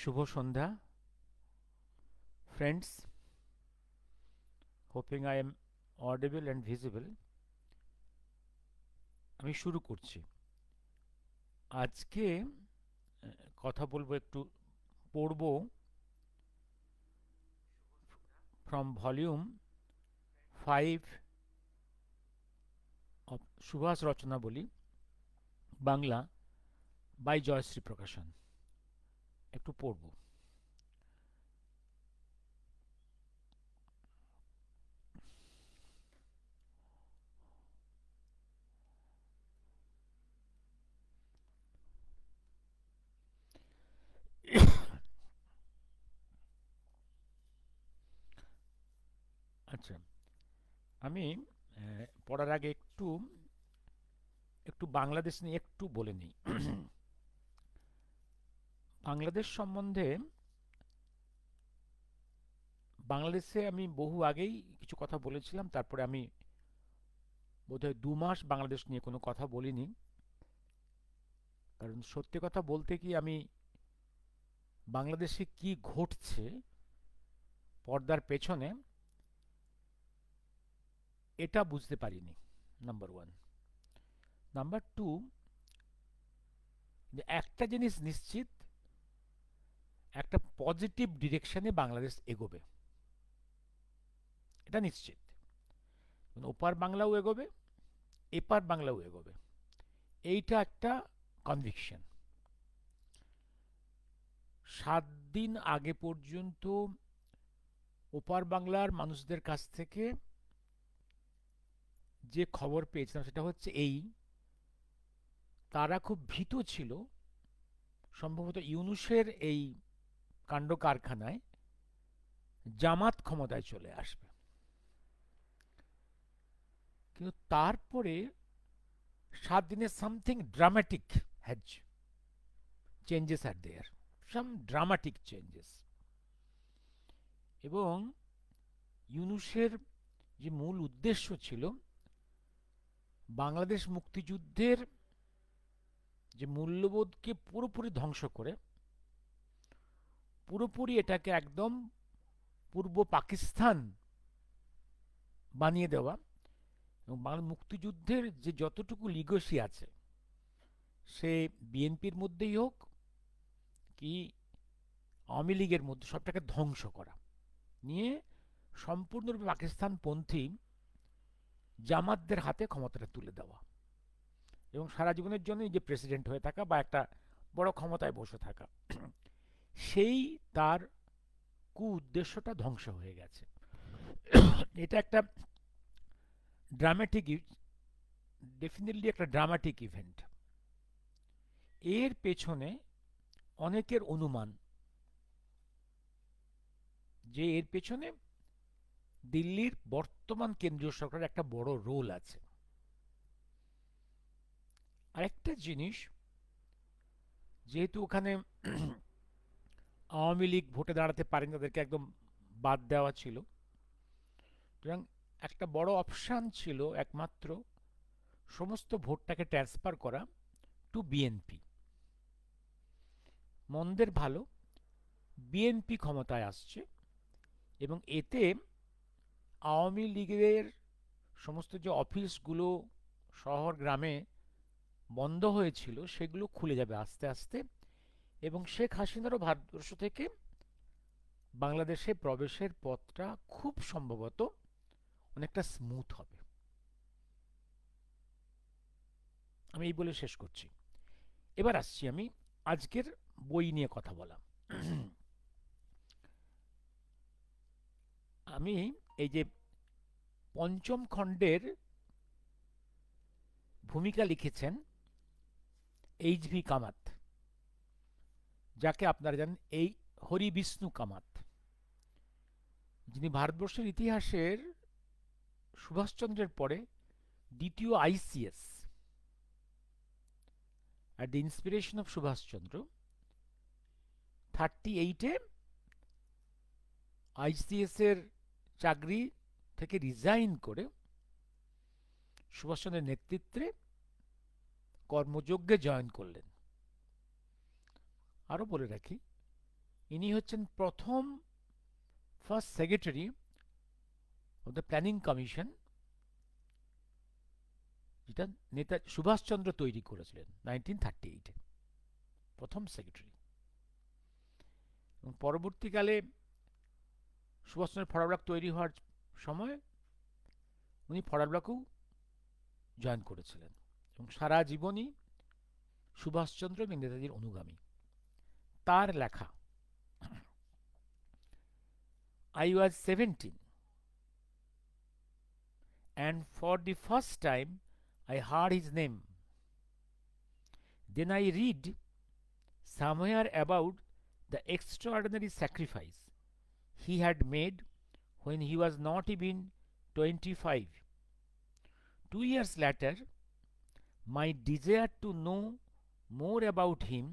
Shubho Sandhya friends, hoping I am audible and visible. আমি শুরু করছি। আজকে কথা বলবো, একটু পড়ব from volume 5 of Subhash Rachanabali Bangla by Jayashree প্রকাশন। একটু পড়ব। আচ্ছা, আমি পড়ার আগে একটু একটু বাংলাদেশ নিয়ে একটু বলে নিই। বাংলাদেশ সম্বন্ধে, বাংলাদেশে আমি বহু আগেই কিছু কথা বলেছিলাম, তারপরে আমি বোধহয় 2 মাস বাংলাদেশ নিয়ে কোনো কথা বলিনি। কারণ সত্যি কথা বলতে কি, আমি বাংলাদেশে কি ঘটছে পর্দার পেছনে এটা বুঝতে পারিনি, নাম্বার ওয়ান। নাম্বার টু, যে একটা জিনিস নিশ্চিত, একটা পজিটিভ ডিরেকশনে বাংলাদেশ এগোবে, এটা নিশ্চিত। ওপার বাংলাও এগোবে, এপার বাংলাও এগোবে, এইটা একটা কনভিকশন। 7 দিন আগে পর্যন্ত ওপার বাংলার মানুষদের কাছ থেকে যে খবর পেয়েছিলাম সেটা হচ্ছে এই: তারা খুব ভীত ছিল সম্ভবত ইউনূসের এই কাণ্ড কারখানায় জামাত ক্ষমতায় চলে আসবে। কিন্তু তারপরে 7 দিনে something dramatic has changes are there, some dramatic changes. এবং ইউনূসের যে মূল উদ্দেশ্য ছিল বাংলাদেশ মুক্তিযুদ্ধের যে মূল্যবোধকে পুরোপুরি ধ্বংস করে, পুরোপুরি এটাকে একদম পূর্ব পাকিস্তান বানিয়ে দেওয়া, এবং বাংলা মুক্তিযুদ্ধের যে যতটুকু লিগেসি আছে, সে বিএনপির মধ্যেই হোক কি আওয়ামী লীগের মধ্যে, সবটাকে ধ্বংস করা নিয়ে সম্পূর্ণরূপে পাকিস্তানপন্থী জামাতদের হাতে ক্ষমতাটা তুলে দেওয়া, এবং সারা জীবনের জন্য যে প্রেসিডেন্ট হয়ে থাকা বা একটা বড় ক্ষমতায় বসে থাকা, সেই তার কু উদ্দেশ্যটা ধ্বংস হয়ে গেছে। এটা একটা ড্রামাটিক, ডেফিনেটলি একটা ড্রামাটিক ইভেন্ট। এর পেছনে অনেকের অনুমান যে এর পেছনে দিল্লির বর্তমান কেন্দ্রীয় সরকারের একটা বড় রোল আছে। আরেকটা জিনিস, যেহেতু ওখানে আওয়ামী লীগ ভোটে দাঁড়াতে পারেনি, তাদেরকে একদম বাদ দেওয়া ছিল, সুতরাং একটা বড় অপশান ছিল একমাত্র সমস্ত ভোটটাকে ট্রান্সফার করা টু বিএনপি। মন্দের ভালো, বিএনপি ক্ষমতায় আসছে, এবং এতে আওয়ামী লীগের সমস্ত যে অফিসগুলো শহর গ্রামে বন্ধ হয়েছিল সেগুলো খুলে যাবে আস্তে আস্তে, এবং শেখ হাসিনারও ভারতবর্ষ থেকে বাংলাদেশে প্রবেশের পথটা খুব সম্ভবত অনেকটা স্মুথ হবে। আমি এই বলে শেষ করছি। এবার আসছি আমি আজকের বই নিয়ে কথা বলা। আমি এই যে পঞ্চম খণ্ডের ভূমিকা লিখেছেন এইচ ভি কামাত, যাকে আপনারা জানেন এই হরি বিষ্ণু কামাত, যিনি ভারতবর্ষের ইতিহাসের সুভাষচন্দ্রের পরে দ্বিতীয় ICS, at the inspiration of Subhashchandra 38-এ আইসিএস এর চাকরি থেকে রিজাইন করে সুভাষচন্দ্রের নেতৃত্বে কর্মযজ্ঞে জয়েন করলেন। আরও বলে রাখি, ইনি হচ্ছেন প্রথম first secretary of the planning commission, যেটা নেতা সুভাষচন্দ্র তৈরি করেছিলেন 1938-এ, প্রথম সেক্রেটারি। এবং পরবর্তীকালে সুভাষচন্দ্রের ফরওয়ার্ড ব্লক তৈরি হওয়ার সময় উনি ফরওয়ার্ড ব্লকেও জয়েন করেছিলেন এবং সারা জীবনই সুভাষচন্দ্র এবং নেতাজির অনুগামী। তার লেখা I was 17 and for the first time I heard his name. Then I read somewhere about the extraordinary sacrifice he had made when he was not even 25. 2 years later, my desire to know more about him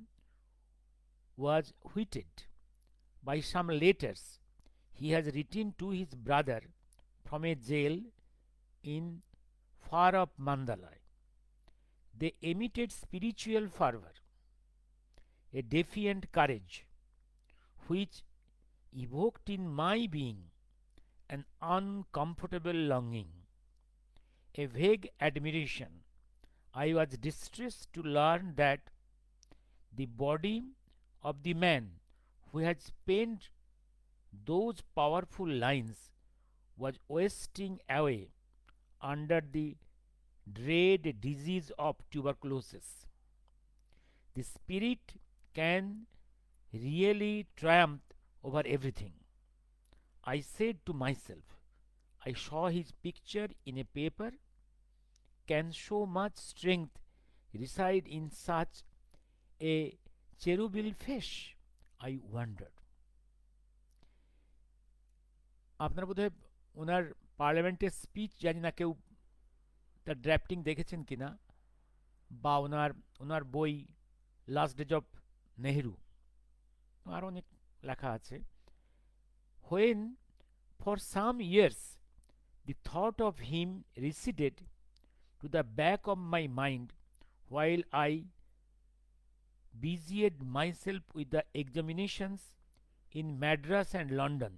was whetted by some letters he has written to his brother from a jail in far off Mandalay. They emitted spiritual fervor, a defiant courage, which evoked in my being an uncomfortable longing, a vague admiration. I was distressed to learn that the body of the man who had penned those powerful lines was wasting away under the dread disease of tuberculosis. The spirit can really triumph over everything. I said to myself, I saw his picture in a paper. Can so much strength reside in such a cherubial face? I wondered. আপনারা বোধহয় ওনার পার্লামেন্টের speech জানি না কেউ তার drafting দেখেছেন কিনা, বা ওনার ওনার বই লাস্ট ডেজ অফ নেহেরু, আর অনেক লেখা আছে। When for some years the thought of him receded to the back of my mind while I busied myself with the examinations in Madras and London,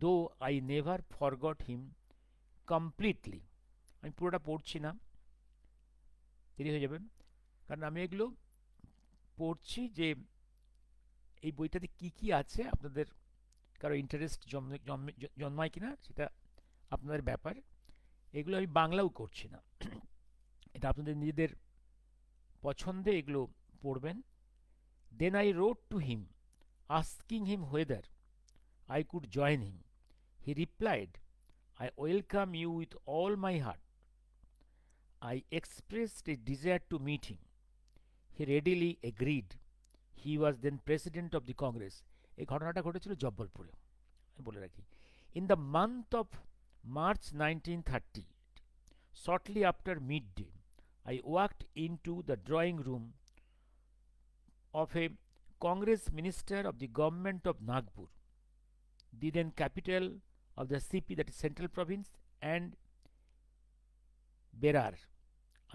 though I never forgot him completely. আমি পুরোটা পড়ছি না, দেরি হয়ে যাবে, কারণ আমি এগুলো পড়ছি যে এই বইটাতে কি কি আছে, আপনাদের কারো ইন্টারেস্ট জন্মায় কিনা সেটা আপনাদের ব্যাপার। এগুলো আমি বাংলাও করছি না, এটা আপনাদের নিজেদের পছন্দে এগুলো পড়বেন। Then I wrote to him asking him whether I could join him. He replied, I welcome you with all my heart. I expressed a desire to meet him. He readily agreed. He was then president of the Congress. এই ঘটনাটা ঘটেছিল জব্বলপুরে, আমি বলে রাখি। In the month of March 1930, shortly after midday, I walked into the drawing room of a Congress minister of the government of Nagpur, the then capital of the CP, that is Central Province, and Berar.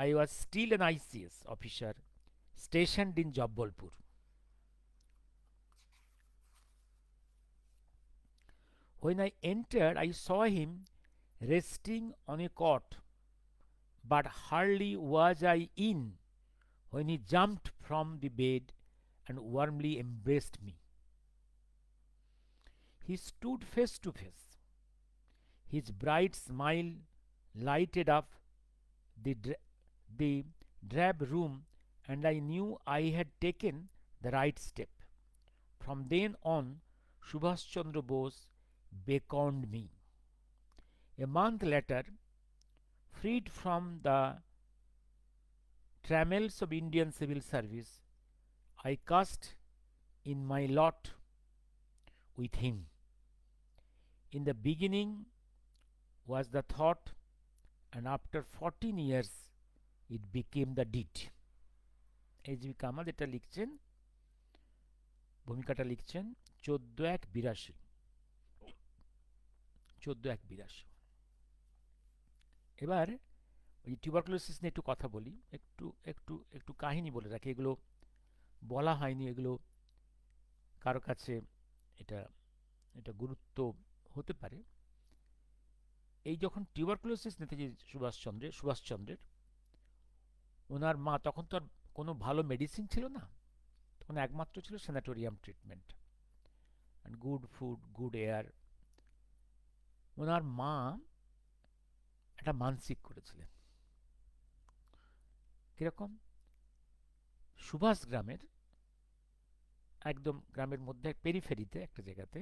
I was still an ICS officer stationed in Jabbalpur. When I entered, I saw him resting on a cot, but hardly was I in when he jumped from the bed and warmly embraced me. He stood face to face. His bright smile lighted up the drab room, and I knew I had taken the right step. From then on, Subhash Chandra Bose beckoned me. A month later, freed from the trammels of Indian civil service, I cast in my lot with him. In the beginning was the thought, and after 14 years it became the deed. HB Kamal এটা লিখছেন, ভূমিকাটা লিখছেন 14/1/82, 14/1/82। এবার ওই tuberculosis নিয়ে একটু কথা বলি, একটু একটু একটু কাহিনী বলে রাখি, এগুলো বলা হয়নি, এগুলো কারো কাছে এটা এটা গুরুত্ব হতে পারে। এই যখন টিউবারকুলোসিস নেতাজি সুভাষচন্দ্রের, ওনার মা, তখন তো আর কোনো ভালো মেডিসিন ছিল না, তখন একমাত্র ছিল sanatorium treatment and good food, good air. ওনার মা একটা মানসিক করেছিলেন। কিরকম? সুভাষ গ্রামের, একদম গ্রামের মধ্যে পেরিফেরিতে একটা জায়গাতে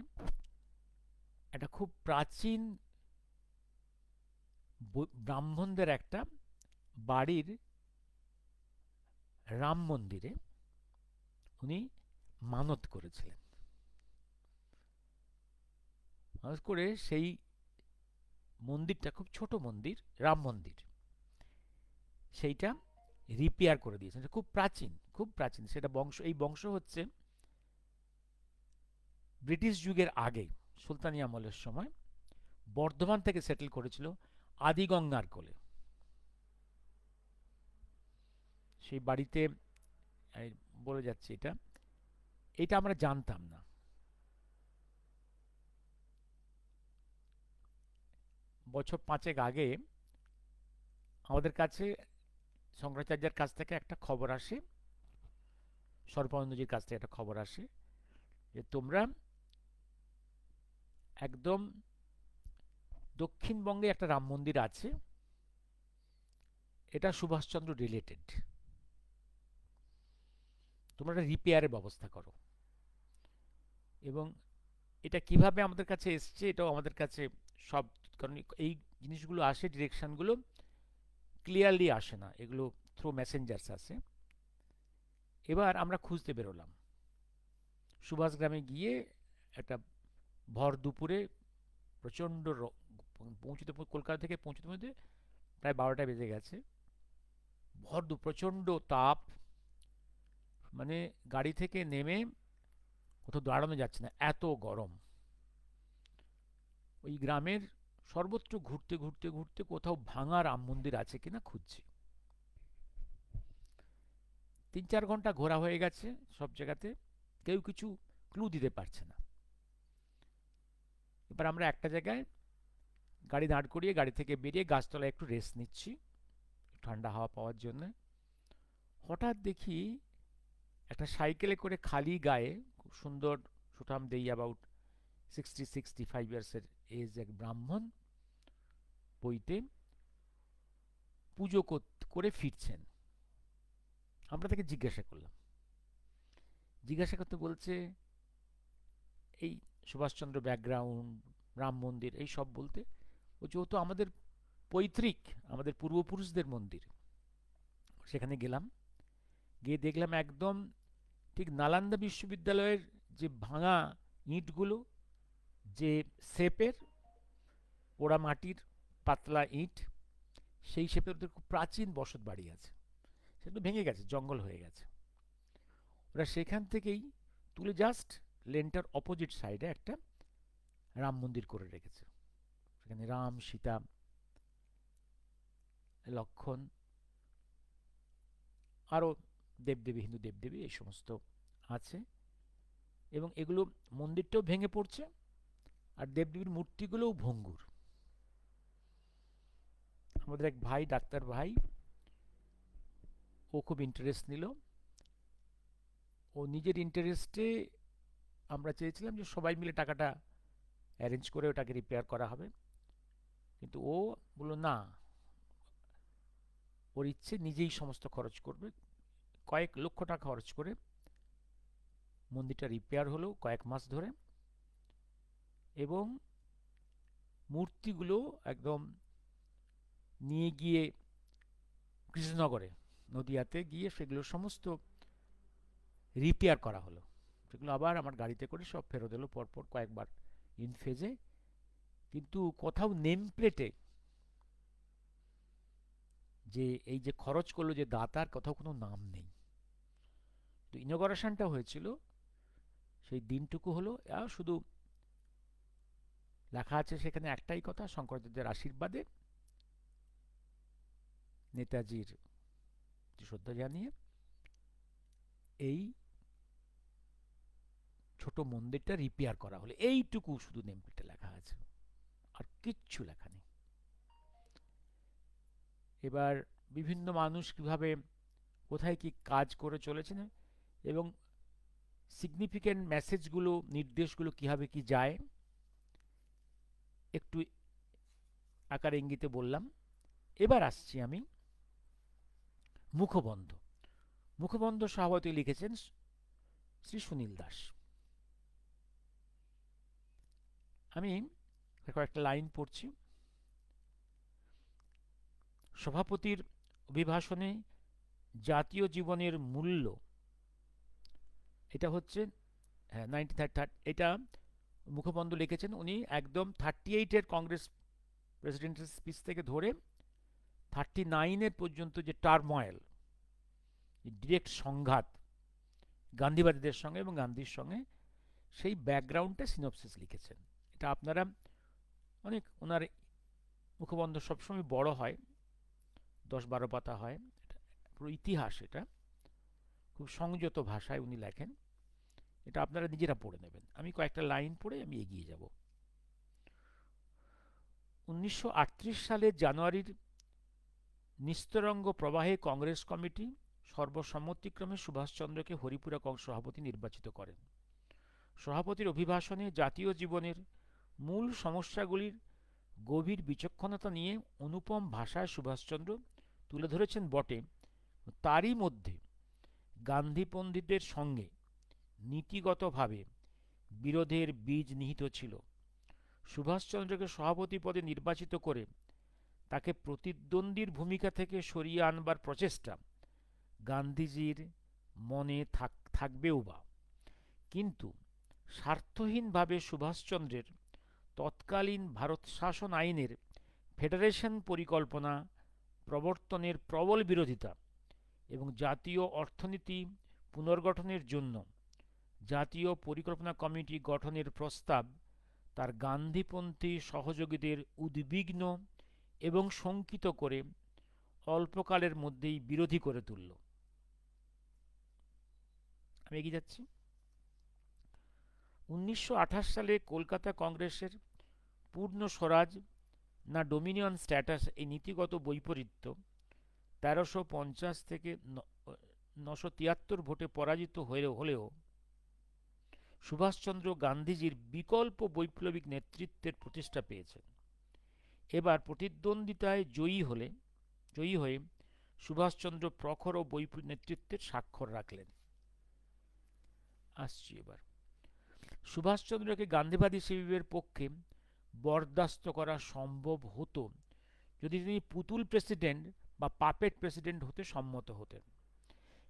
একটা খুব প্রাচীন ব্রাহ্মণদের একটা বাড়ির রাম মন্দিরে উনি মানত করেছিলেন। মানত করে সেই মন্দিরটা, খুব ছোট মন্দির, রাম মন্দির, সেইটা রিপেয়ার করে দিয়েছেন। খুব প্রাচীন, খুব প্রাচীন। সেটা বংশ, এই বংশ হচ্ছে ব্রিটিশ যুগের আগে, সুলতানি আমলের সময় বর্ধমান থেকে সেটেল করেছিল আদিগঙ্গার কোলে। সেই বাড়িতে বলে যাচ্ছে, এটা এটা আমরা জানতাম না। বছর 5 আগে আমাদের কাছে শঙ্করাচার্যের কাছ থেকে একটা খবর আসে, সর্বানন্দজির কাছ থেকে একটা খবর আসে যে তোমরা একদম দক্ষিণবঙ্গে একটা রাম মন্দির আছে, এটা সুভাষচন্দ্র রিলেটেড, তোমরা একটা রিপেয়ারের ব্যবস্থা করো। এবং এটা কিভাবে আমাদের কাছে এসছে, এটাও আমাদের কাছে সব, কারণ এই জিনিসগুলো আসে, ডিরেকশনগুলো ক্লিয়ারলি আসে না, এগুলো থ্রু মেসেঞ্জার্স আসে। এবার আমরা খুঁজতে বেরোলাম সুভাষ গ্রামে গিয়ে। একটা ভর দুপুরে প্রচণ্ড পৌঁছতে, কলকাতা থেকে পৌঁছতে পৌঁছতে প্রায় 12টা বেজে গেছে। ভর প্রচণ্ড তাপ, মানে গাড়ি থেকে নেমে কোথাও দাঁড়ানো যাচ্ছে না, এত গরম। ওই গ্রামের সর্বত্র ঘুরতে ঘুরতে ঘুরতে কোথাও ভাঙা রাম মন্দির আছে কিনা খুঁজছি। 3-4 ঘন্টা ঘোরা হয়ে গেছে সব জায়গাতে, কেউ কিছু ক্লু দিতে পারছে না। এবার আমরা একটা জায়গায় গাড়ি দাঁড় করিয়ে গাড়ি থেকে বেরিয়ে গাছতলায় একটু রেস্ট নিচ্ছি ঠান্ডা হাওয়া পাওয়ার জন্য। হঠাৎ দেখি একটা সাইকেলে করে খালি গায়ে, খুব সুন্দর সুঠাম দেই, অ্যাবাউট 60-65 ইয়ার্সের এজ, এক ব্রাহ্মণ বইতে পুজো করে ফিরছেন। আমরা তাকে জিজ্ঞাসা করলাম, জিজ্ঞাসা করতে বলছে এই সুভাষচন্দ্র ব্যাকগ্রাউন্ড, রাম মন্দির, এই সব বলতে বলছে ও তো আমাদের পৈতৃক, আমাদের পূর্বপুরুষদের মন্দির। সেখানে গেলাম, গিয়ে দেখলাম একদম ঠিক নালন্দা বিশ্ববিদ্যালয়ের যে ভাঙা ইঁটগুলো, যে শেপের, পোড়া মাটির পাতলা ইঁট, সেই শেপের ওদের খুব প্রাচীন বসত বাড়ি আছে, সেগুলো ভেঙে গেছে, জঙ্গল হয়ে গেছে। ওরা সেখান থেকেই তুলে জাস্ট লেনটার অপোজিট সাইডে একটা রাম মন্দির করে রেখেছে। সেখানে রাম, সীতা, লক্ষণ, আরও দেবদেবী, হিন্দু দেবদেবী এই সমস্ত আছে। এবং এগুলো, মন্দিরটাও ভেঙে পড়ছে আর দেবদেবীর মূর্তিগুলোও ভঙ্গুর। আমাদের এক ভাই, ডাক্তার ভাই, ও খুব ইন্টারেস্ট নিল। ও নিজের ইন্টারেস্টে, আমরা চেয়েছিলাম যে সবাই মিলে টাকাটা অ্যারেঞ্জ করে ওটাকে রিপেয়ার করা হবে, কিন্তু ও বলল না, ওর ইচ্ছে নিজেই সমস্ত খরচ করবে। কয়েক লক্ষ টাকা খরচ করে মন্দিরটা রিপেয়ার হলো কয়েক মাস ধরে, এবং মূর্তিগুলো একদম নিয়ে গিয়ে কৃষ্ণনগরে, নদিয়াতে গিয়ে সেগুলো সমস্ত রিপেয়ার করা হলো। সেগুলো আবার আমার গাড়িতে করে সব ফেরত এলো পরপর কয়েকবার ইন ফেজে, কিন্তু কোথাও নেম প্লেটে যে এই যে খরচ করলো যে দাতার, কোথাও কোনো নাম নেই। তো ইনগরেশনটা হয়েছিল সেই দিনটুকু হলো, শুধু লেখা আছে সেখানে একটাই কথা, শঙ্করাচার্যের আশীর্বাদে, নেতাজির শ্রদ্ধা জানিয়ে এই ছোট মন্দিরটা রিপেয়ার করা হলো, এইটুকু শুধু নেমপ্লেটে লেখা আছে, আর কিচ্ছু লেখা নেই। এবার বিভিন্ন মানুষ কিভাবে কোথায় কি কাজ করে চলেছেন এবং সিগনিফিক্যান্ট মেসেজগুলো, নির্দেশগুলো কিভাবে কি যায়, একটু আকার ইঙ্গিতে বললাম। এবার আসছি আমি মুখবন্ধ। মুখবন্ধ সভাপতি লিখেছেন শ্রী সুনীল দাস। আমি কয়েকটা লাইন পড়ছি। সভাপতির অভিভাষণে জাতীয় জীবনের মূল্য, এটা হচ্ছে, হ্যাঁ, 1930, এটা মুখবন্ধ লিখেছেন উনি একদম 38-এর কংগ্রেস প্রেসিডেন্টের স্পিচ থেকে ধরে 39-এর পর্যন্ত যে টার্ময়েল, ডিরেক্ট সংঘাত গান্ধীবাদীদের সঙ্গে এবং গান্ধীর সঙ্গে, সেই ব্যাকগ্রাউন্ডটা সিনপসিস লিখেছেন। এটা আপনারা অনেক, ওনার মুখবন্ধ সবসময় বড় হয়, 10-12 পাতা হয়, এটা পুরো ইতিহাস, এটা খুব সংযত ভাষায় উনি লেখেন, এটা আপনারা নিজেরা পড়ে নেবেন। আমি কয়েকটা লাইন পড়ে আমি এগিয়ে যাব। 1938 সালের জানুয়ারির নিস্তরঙ্গ প্রবাহে কংগ্রেস কমিটি সর্বসম্মতিক্রমে সুভাষচন্দ্রকে হরিপুরা সভাপতি নির্বাচিত করেন। সভাপতির অভিভাষণে জাতীয় জীবনের মূল সমস্যাগুলির গভীর বিচক্ষণতা নিয়ে অনুপম ভাষায় সুভাষচন্দ্র তুলে ধরেছেন বটে, তারই মধ্যে গান্ধীপন্থীদের সঙ্গে নীতিগতভাবে বিরোধের বীজ নিহিত ছিল। সুভাষচন্দ্রকে সভাপতি পদে নির্বাচিত করে তাকে প্রতিদ্বন্দ্বীর ভূমিকা থেকে সরিয়ে আনবার প্রচেষ্টা গান্ধীজির মনে থাকবেও বা, কিন্তু স্বার্থহীনভাবে সুভাষচন্দ্রের তৎকালীন ভারত শাসন আইনের ফেডারেশন পরিকল্পনা প্রবর্তনের প্রবল বিরোধিতা এবং জাতীয় অর্থনীতি পুনর্গঠনের জন্য জাতীয় পরিকল্পনা কমিটি গঠনের প্রস্তাব তার গান্ধীপন্থী সহযোগীদের উদ্বিগ্ন এবং শঙ্কিত করে অল্পকালের মধ্যেই বিরোধী করে তুলল। আমি এগিয়ে যাচ্ছি। 1928 সালে কলকাতা কংগ্রেসের পূর্ণ স্বরাজ না ডোমিনিয়ন স্ট্যাটাস, এই নীতিগত বৈপরীত্য 1350 থেকে 973 ভোটে পরাজিত হলেও সুভাষচন্দ্র গান্ধীজির বিকল্প বৈপ্লবিক নেতৃত্বের প্রতিষ্ঠা পেয়েছেন। এবার প্রতিদ্বন্দ্বিতায় জয়ী হয়ে সুভাষচন্দ্র প্রখর ও বৈপ্লবিক নেতৃত্বের স্বাক্ষর রাখলেন। আসছি এবার। সুভাষচন্দ্রকে গান্ধীবাদী শিবিরের পক্ষে বরদাস্ত করা সম্ভব হতো যদি তিনি পুতুল প্রেসিডেন্ট বা পাপেট প্রেসিডেন্ট হতে সম্মত হতেন।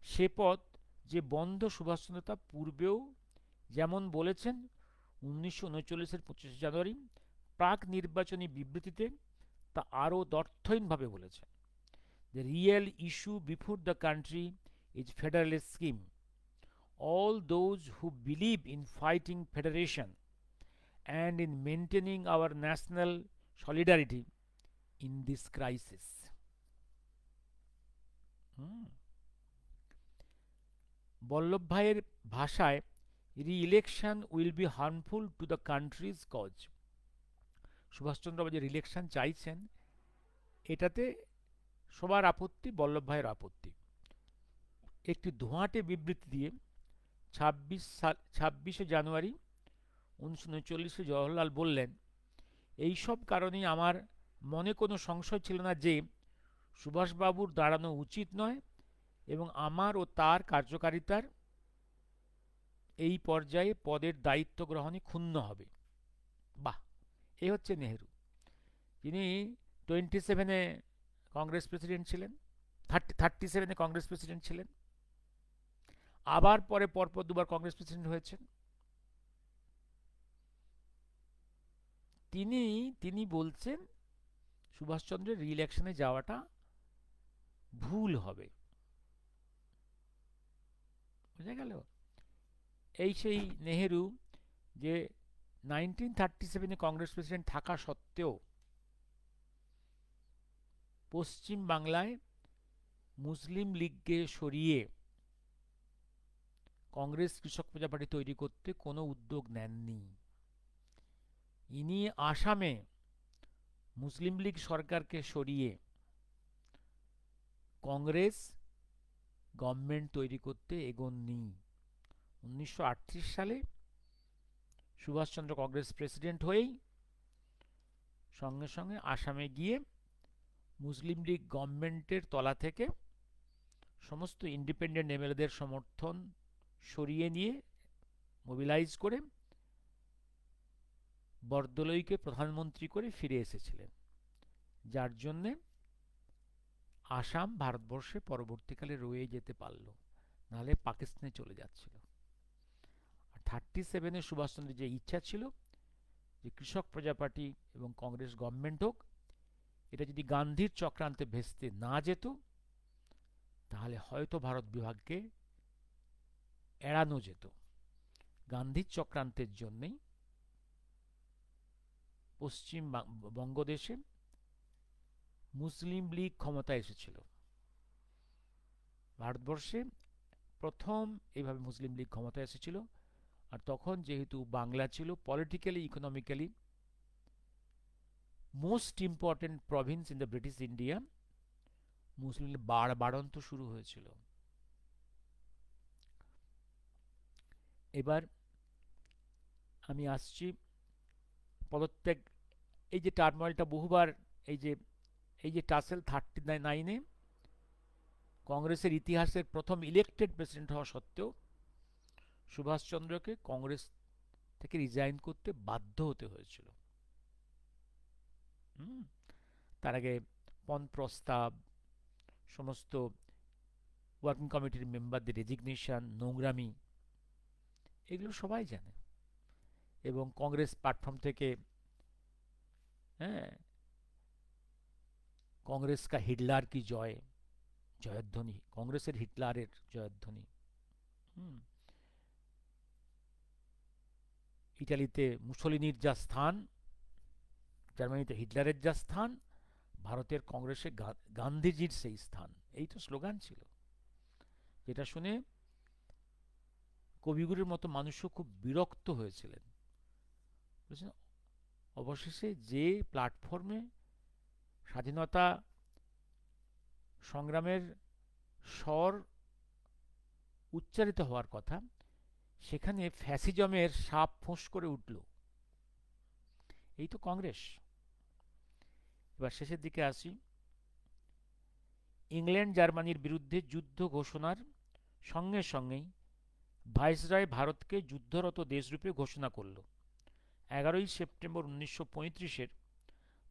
সে পথ যে বন্ধ সুভাষচন্দ্র তা পূর্বেও যেমন বলেছেন 1939-এর 25 জানুয়ারি প্রাক নির্বাচনী বিবৃতিতে, তা আরও দ্ব্যর্থহীনভাবে বলেছেন। The real issue before the country is federalist scheme. All those who believe in fighting federation and in maintaining our national solidarity in this crisis. বল্লভভাইয়ের ভাষায়, reelection will be harmful to the country's cause. সুভাষচন্দ্র যে reelection চাইছেন, এটাতে সবার আপত্তি, বল্লভভাইয়ের আপত্তি। একটি ধোঁয়াটে বিবৃতি দিয়ে 26শে জানুয়ারি 1939 জওহরলাল বললেন, এইসব কারণেই আমার মনে কোনো সংশয় ছিল না যে সুভাষবাবুর দাঁড়ানো উচিত নয় এবং আমার ও তার কার্যকারিতার এই পর্যায়ে পদের দায়িত্ব গ্রহণে ক্ষুণ্ণ হবে। বাহ, এই হচ্ছে নেহেরু, যিনি 27-এ কংগ্রেস প্রেসিডেন্ট ছিলেন, 37-এ কংগ্রেস প্রেসিডেন্ট ছিলেন, আবার পরে পরপর দুবার কংগ্রেস প্রেসিডেন্ট হয়েছেন। তিনি বলছেন সুভাষচন্দ্রের রি-ইলেকশনে যাওয়াটা ভুল হবে। বুঝা গেল? এই সেই নেহেরু যে 1937-এ কংগ্রেস প্রেসিডেন্ট থাকা সত্ত্বেও পশ্চিম বাংলায় মুসলিম লীগকে সরিয়ে কংগ্রেস কৃষক প্রজা পার্টি তৈরি করতে কোনো উদ্যোগ নেননি। ইনি আসামে মুসলিম লীগ সরকারকে সরিয়ে কংগ্রেস গভর্নমেন্ট তৈরি করতে এগোননি। 1938 সালে সুভাষচন্দ্র কংগ্রেস প্রেসিডেন্ট হয়েই সঙ্গে সঙ্গে আসামে গিয়ে মুসলিম লীগ গভর্নমেন্টের তলা থেকে সমস্ত ইন্ডিপেন্ডেন্ট এমএলএদের সমর্থন সরিয়ে নিয়ে মোবিলাইজ করে বরদলৈকে প্রধানমন্ত্রী করে ফিরে এসেছিলেন, যার জন্যে আসাম ভারতবর্ষে পরবর্তীকালে রয়ে যেতে পারল, নাহলে পাকিস্তানে চলে যাচ্ছিল। 37-এ সুভাষচন্দ্রের যে ইচ্ছা ছিল যে কৃষক প্রজা পার্টি এবং কংগ্রেস গভর্নমেন্ট হোক, এটা যদি গান্ধীর চক্রান্তে ভেস্তে না যেত তাহলে হয়তো ভারত বিভাগকে এড়ানো যেত। গান্ধীর চক্রান্তের জন্যই পশ্চিম বঙ্গদেশে মুসলিম লীগ ক্ষমতায় এসেছিল। ভারতবর্ষে প্রথম এইভাবে মুসলিম লীগ ক্ষমতায় এসেছিল। আর তখন যেহেতু বাংলা ছিল politically economically most important province in the British India, Muslim বাড়ন্ত শুরু হয়েছিল। এবার আমি আসছি পদত্যাগ। এই যে টার্মোয়েলটা বহুবার, এই যে টাসেল 39-এ কংগ্রেসের ইতিহাসের প্রথম ইলেক্টেড প্রেসিডেন্ট হওয়া সত্ত্বেও সুভাষচন্দ্রকে কংগ্রেস থেকে রিজাইন করতে বাধ্য হতে হয়েছিল। তার আগে পণ প্রস্তাব, সমস্ত ওয়ার্কিং কমিটির মেম্বারদের রেজিগনেশন, নোংরামি, এগুলো সবাই জানে। এবং কংগ্রেস প্ল্যাটফর্ম থেকে কংগ্রেস কা হিটলার কি জয়, জয়ধ্বনি, কংগ্রেসের হিটলারের জয়ধ্বনি। ইটালিতে মুসোলিনির যা স্থান, জার্মানিতে হিটলারের যা স্থান, ভারতের কংগ্রেসে গান্ধীজির সেই স্থান, এই তো স্লোগান ছিল, যেটা শুনে কবিগুরুর মতো মানুষও খুব বিরক্ত হয়েছিলেন। অবশেষে যে প্ল্যাটফর্মে স্বাধীনতা সংগ্রামের স্বর উচ্চারিত হওয়ার কথা, সেখানে ফ্যাসিজমের সাপ ফোঁস করে উঠল, এই তো কংগ্রেস। এবার শেষের দিকে আসি। ইংল্যান্ড জার্মানির বিরুদ্ধে যুদ্ধ ঘোষণার সঙ্গে সঙ্গেই ভাইসরয় ভারতকে যুদ্ধরত দেশরূপে ঘোষণা করল। 11 সেপ্টেম্বর 1935-এর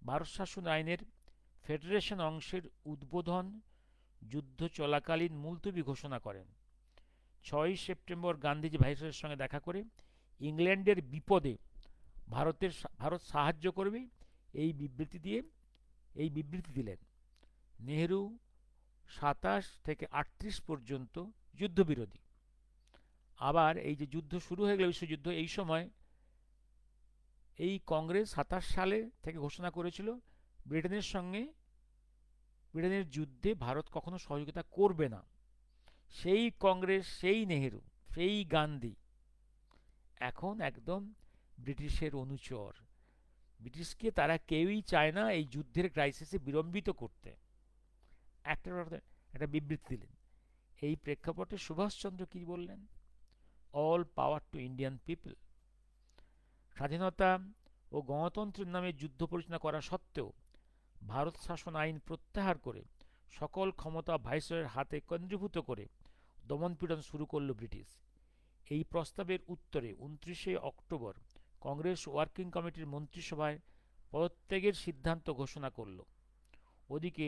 ভারত শাসন আইনের ফেডারেশন অংশের উদ্বোধন যুদ্ধ চলাকালীন মুলতবি ঘোষণা করেন। 6 সেপ্টেম্বর গান্ধীজি ভাইসরয়ের সঙ্গে দেখা করে ইংল্যান্ডের বিপদে ভারত সাহায্য করবে এই বিবৃতি দিলেন। নেহেরু 27 থেকে 38 পর্যন্ত যুদ্ধবিরোধী। আবার এই যে যুদ্ধ শুরু হয়ে গেল, বিশ্বযুদ্ধ, এই সময় এই কংগ্রেস 27 সালে থেকে ঘোষণা করেছিল ব্রিটেনের যুদ্ধে ভারত কখনো সহযোগিতা করবে না। সেই কংগ্রেস, সেই নেহেরু, সেই গান্ধী এখন একদম ব্রিটিশের অনুচর। ব্রিটিশকে তারা কেউই চায় না এই যুদ্ধের ক্রাইসিসে বিলম্বিত করতে। একটা বিবৃতি দিলেন। এই প্রেক্ষাপটে সুভাষচন্দ্র কি বললেন? All power to Indian people. স্বাধীনতা ও গণতন্ত্রের নামে যুদ্ধ পরিচালনা করা সত্ত্বেও ভারত শাসন আইন প্রত্যাহার করে সকল ক্ষমতা ভাইসরয়ের হাতে কেন্দ্রীভূত করে দমনপীড়ন শুরু করল ব্রিটিশ। এই প্রস্তাবের উত্তরে 29 অক্টোবর কংগ্রেস ওয়ার্কিং কমিটির মন্ত্রিসভায় পদত্যাগের সিদ্ধান্ত ঘোষণা করল। ওদিকে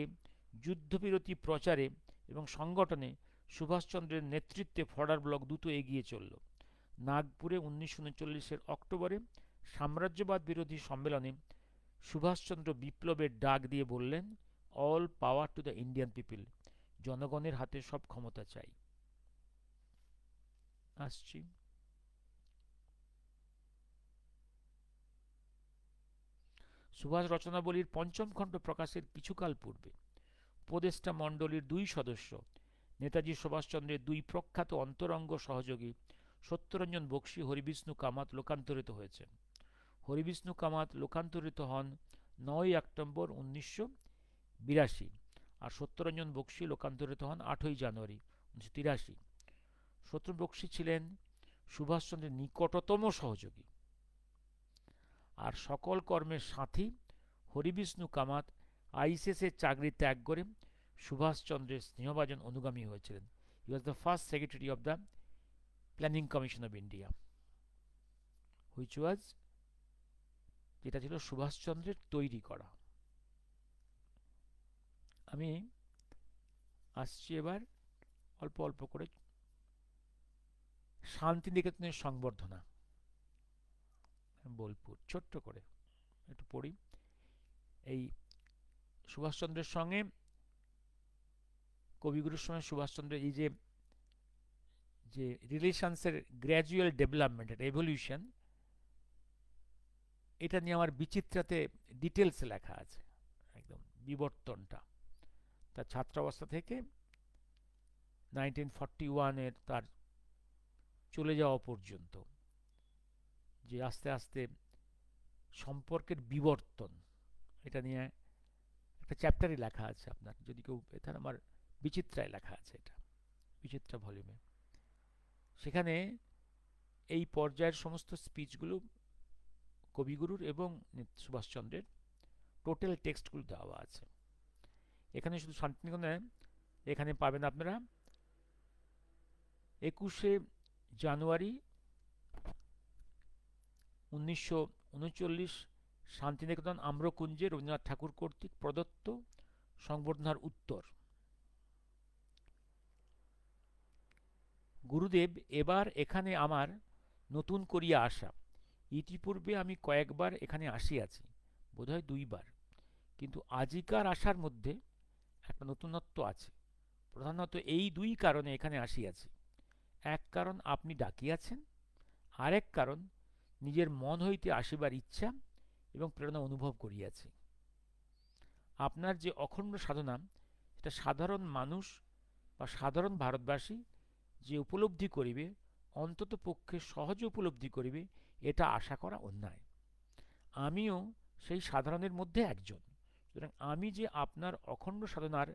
যুদ্ধবিরতি প্রচারে এবং সংগঠনে সুভাষচন্দ্রের নেতৃত্বে ফরওয়ার্ড ব্লক দ্রুত এগিয়ে চলল। নাগপুরে 1939-এর অক্টোবরে সাম্রাজ্যবাদ বিরোধী সম্মেলনে সুভাষচন্দ্র বিপ্লবের ডাক দিয়ে বললেন, all power to the Indian people, জনগণের হাতে সব ক্ষমতা চাই। আসছি সুভাষ রচনাবলীর 5ম খণ্ড প্রকাশের কিছুকাল পূর্বে উপদেষ্টা মণ্ডলীর 2 সদস্য নেতাজি সুভাষচন্দ্রের দুই প্রখ্যাত অন্তরঙ্গ সহযোগী সত্যরঞ্জন বক্সী, হরিবিষ্ণু কামাত লোকান্তরিত হয়েছেন। হরিবিষ্ণু কামাত লোকান্তরিত হন ৯ অক্টোবর ১৯৮২ আর সত্যরঞ্জন বক্সী লোকান্তরিত হন ৮ই জানুয়ারি ১৯৮৩। সত্যরঞ্জন বক্সী ছিলেন সুভাষচন্দ্রের নিকটতম সহযোগী আর সকল কর্মের সাথী। হরিবিষ্ণু কামাত আইসিএসের চাকরি ত্যাগ করে সুভাষচন্দ্রের স্নেহভাজন অনুগামী হয়েছিলেন। He was the first secretary of the planning commission of India, which was, যেটা ছিল সুভাষচন্দ্রের তৈরি করা। আমি আসছি এবার অল্প অল্প করে শান্তিনিকেতনের সংবর্ধনা, বোলপুর, ছোট্ট করে একটু পড়ি। এই সুভাষচন্দ্রের সঙ্গে কবিগুরুর সঙ্গে সুভাষচন্দ্রের এই যে যে রিলেশনসের গ্র্যাজুয়াল ডেভেলপমেন্ট, এভলিউশন, এটা নিয়ে আমার বিচিত্রাতে ডিটেলসে লেখা আছে, একদম বিবর্তনটা তার ছাত্রাবস্থা থেকে 1941-এর তার চলে যাওয়া পর্যন্ত, যে আস্তে আস্তে সম্পর্কের বিবর্তন, এটা নিয়ে একটা চ্যাপ্টারই লেখা আছে আপনার, যদি কেউ, এখানে আমার বিচিত্রায় লেখা আছে, এটা বিচিত্রা ভলিউমে। সেখানে এই পর্যায়ের সমস্ত স্পিচগুলো কবিগুরুর এবং সুভাষচন্দ্রের টোটাল টেক্সটগুলো দেওয়া আছে। এখানে শুধু শান্তিনিকেতনে এখানে পাবেন আপনারা 21শে জানুয়ারি 1939 শান্তিনিকেতন আম্রকুঞ্জে রবীন্দ্রনাথ ঠাকুর কর্তৃক প্রদত্ত সংবর্ধনার উত্তর। গুরুদেব, এবার এখানে আমার নতুন করিয়া আসা। ইতিপূর্বে আমি কয়েকবার এখানে আসিয়াছি, বোধহয় 2বার, কিন্তু আজিকার আসার মধ্যে একটা নতুনত্ব আছে। প্রধানত এই 2 কারণে এখানে আসিয়াছি। এক কারণ আপনি ডাকিয়াছেন, আরেক কারণ নিজের মন হইতে আসিবার ইচ্ছা এবং প্রেরণা অনুভব করিয়াছি। আপনার যে অখণ্ড সাধনা, এটা সাধারণ মানুষ বা সাধারণ ভারতবাসী যে উপলব্ধি করিবে, অন্তত পক্ষে সহজে উপলব্ধি করিবে, এটা আশা করা অন্যায়। আমিও সেই সাধারণের মধ্যে একজন। সুতরাং আমি যে আপনার অখণ্ড সাধনার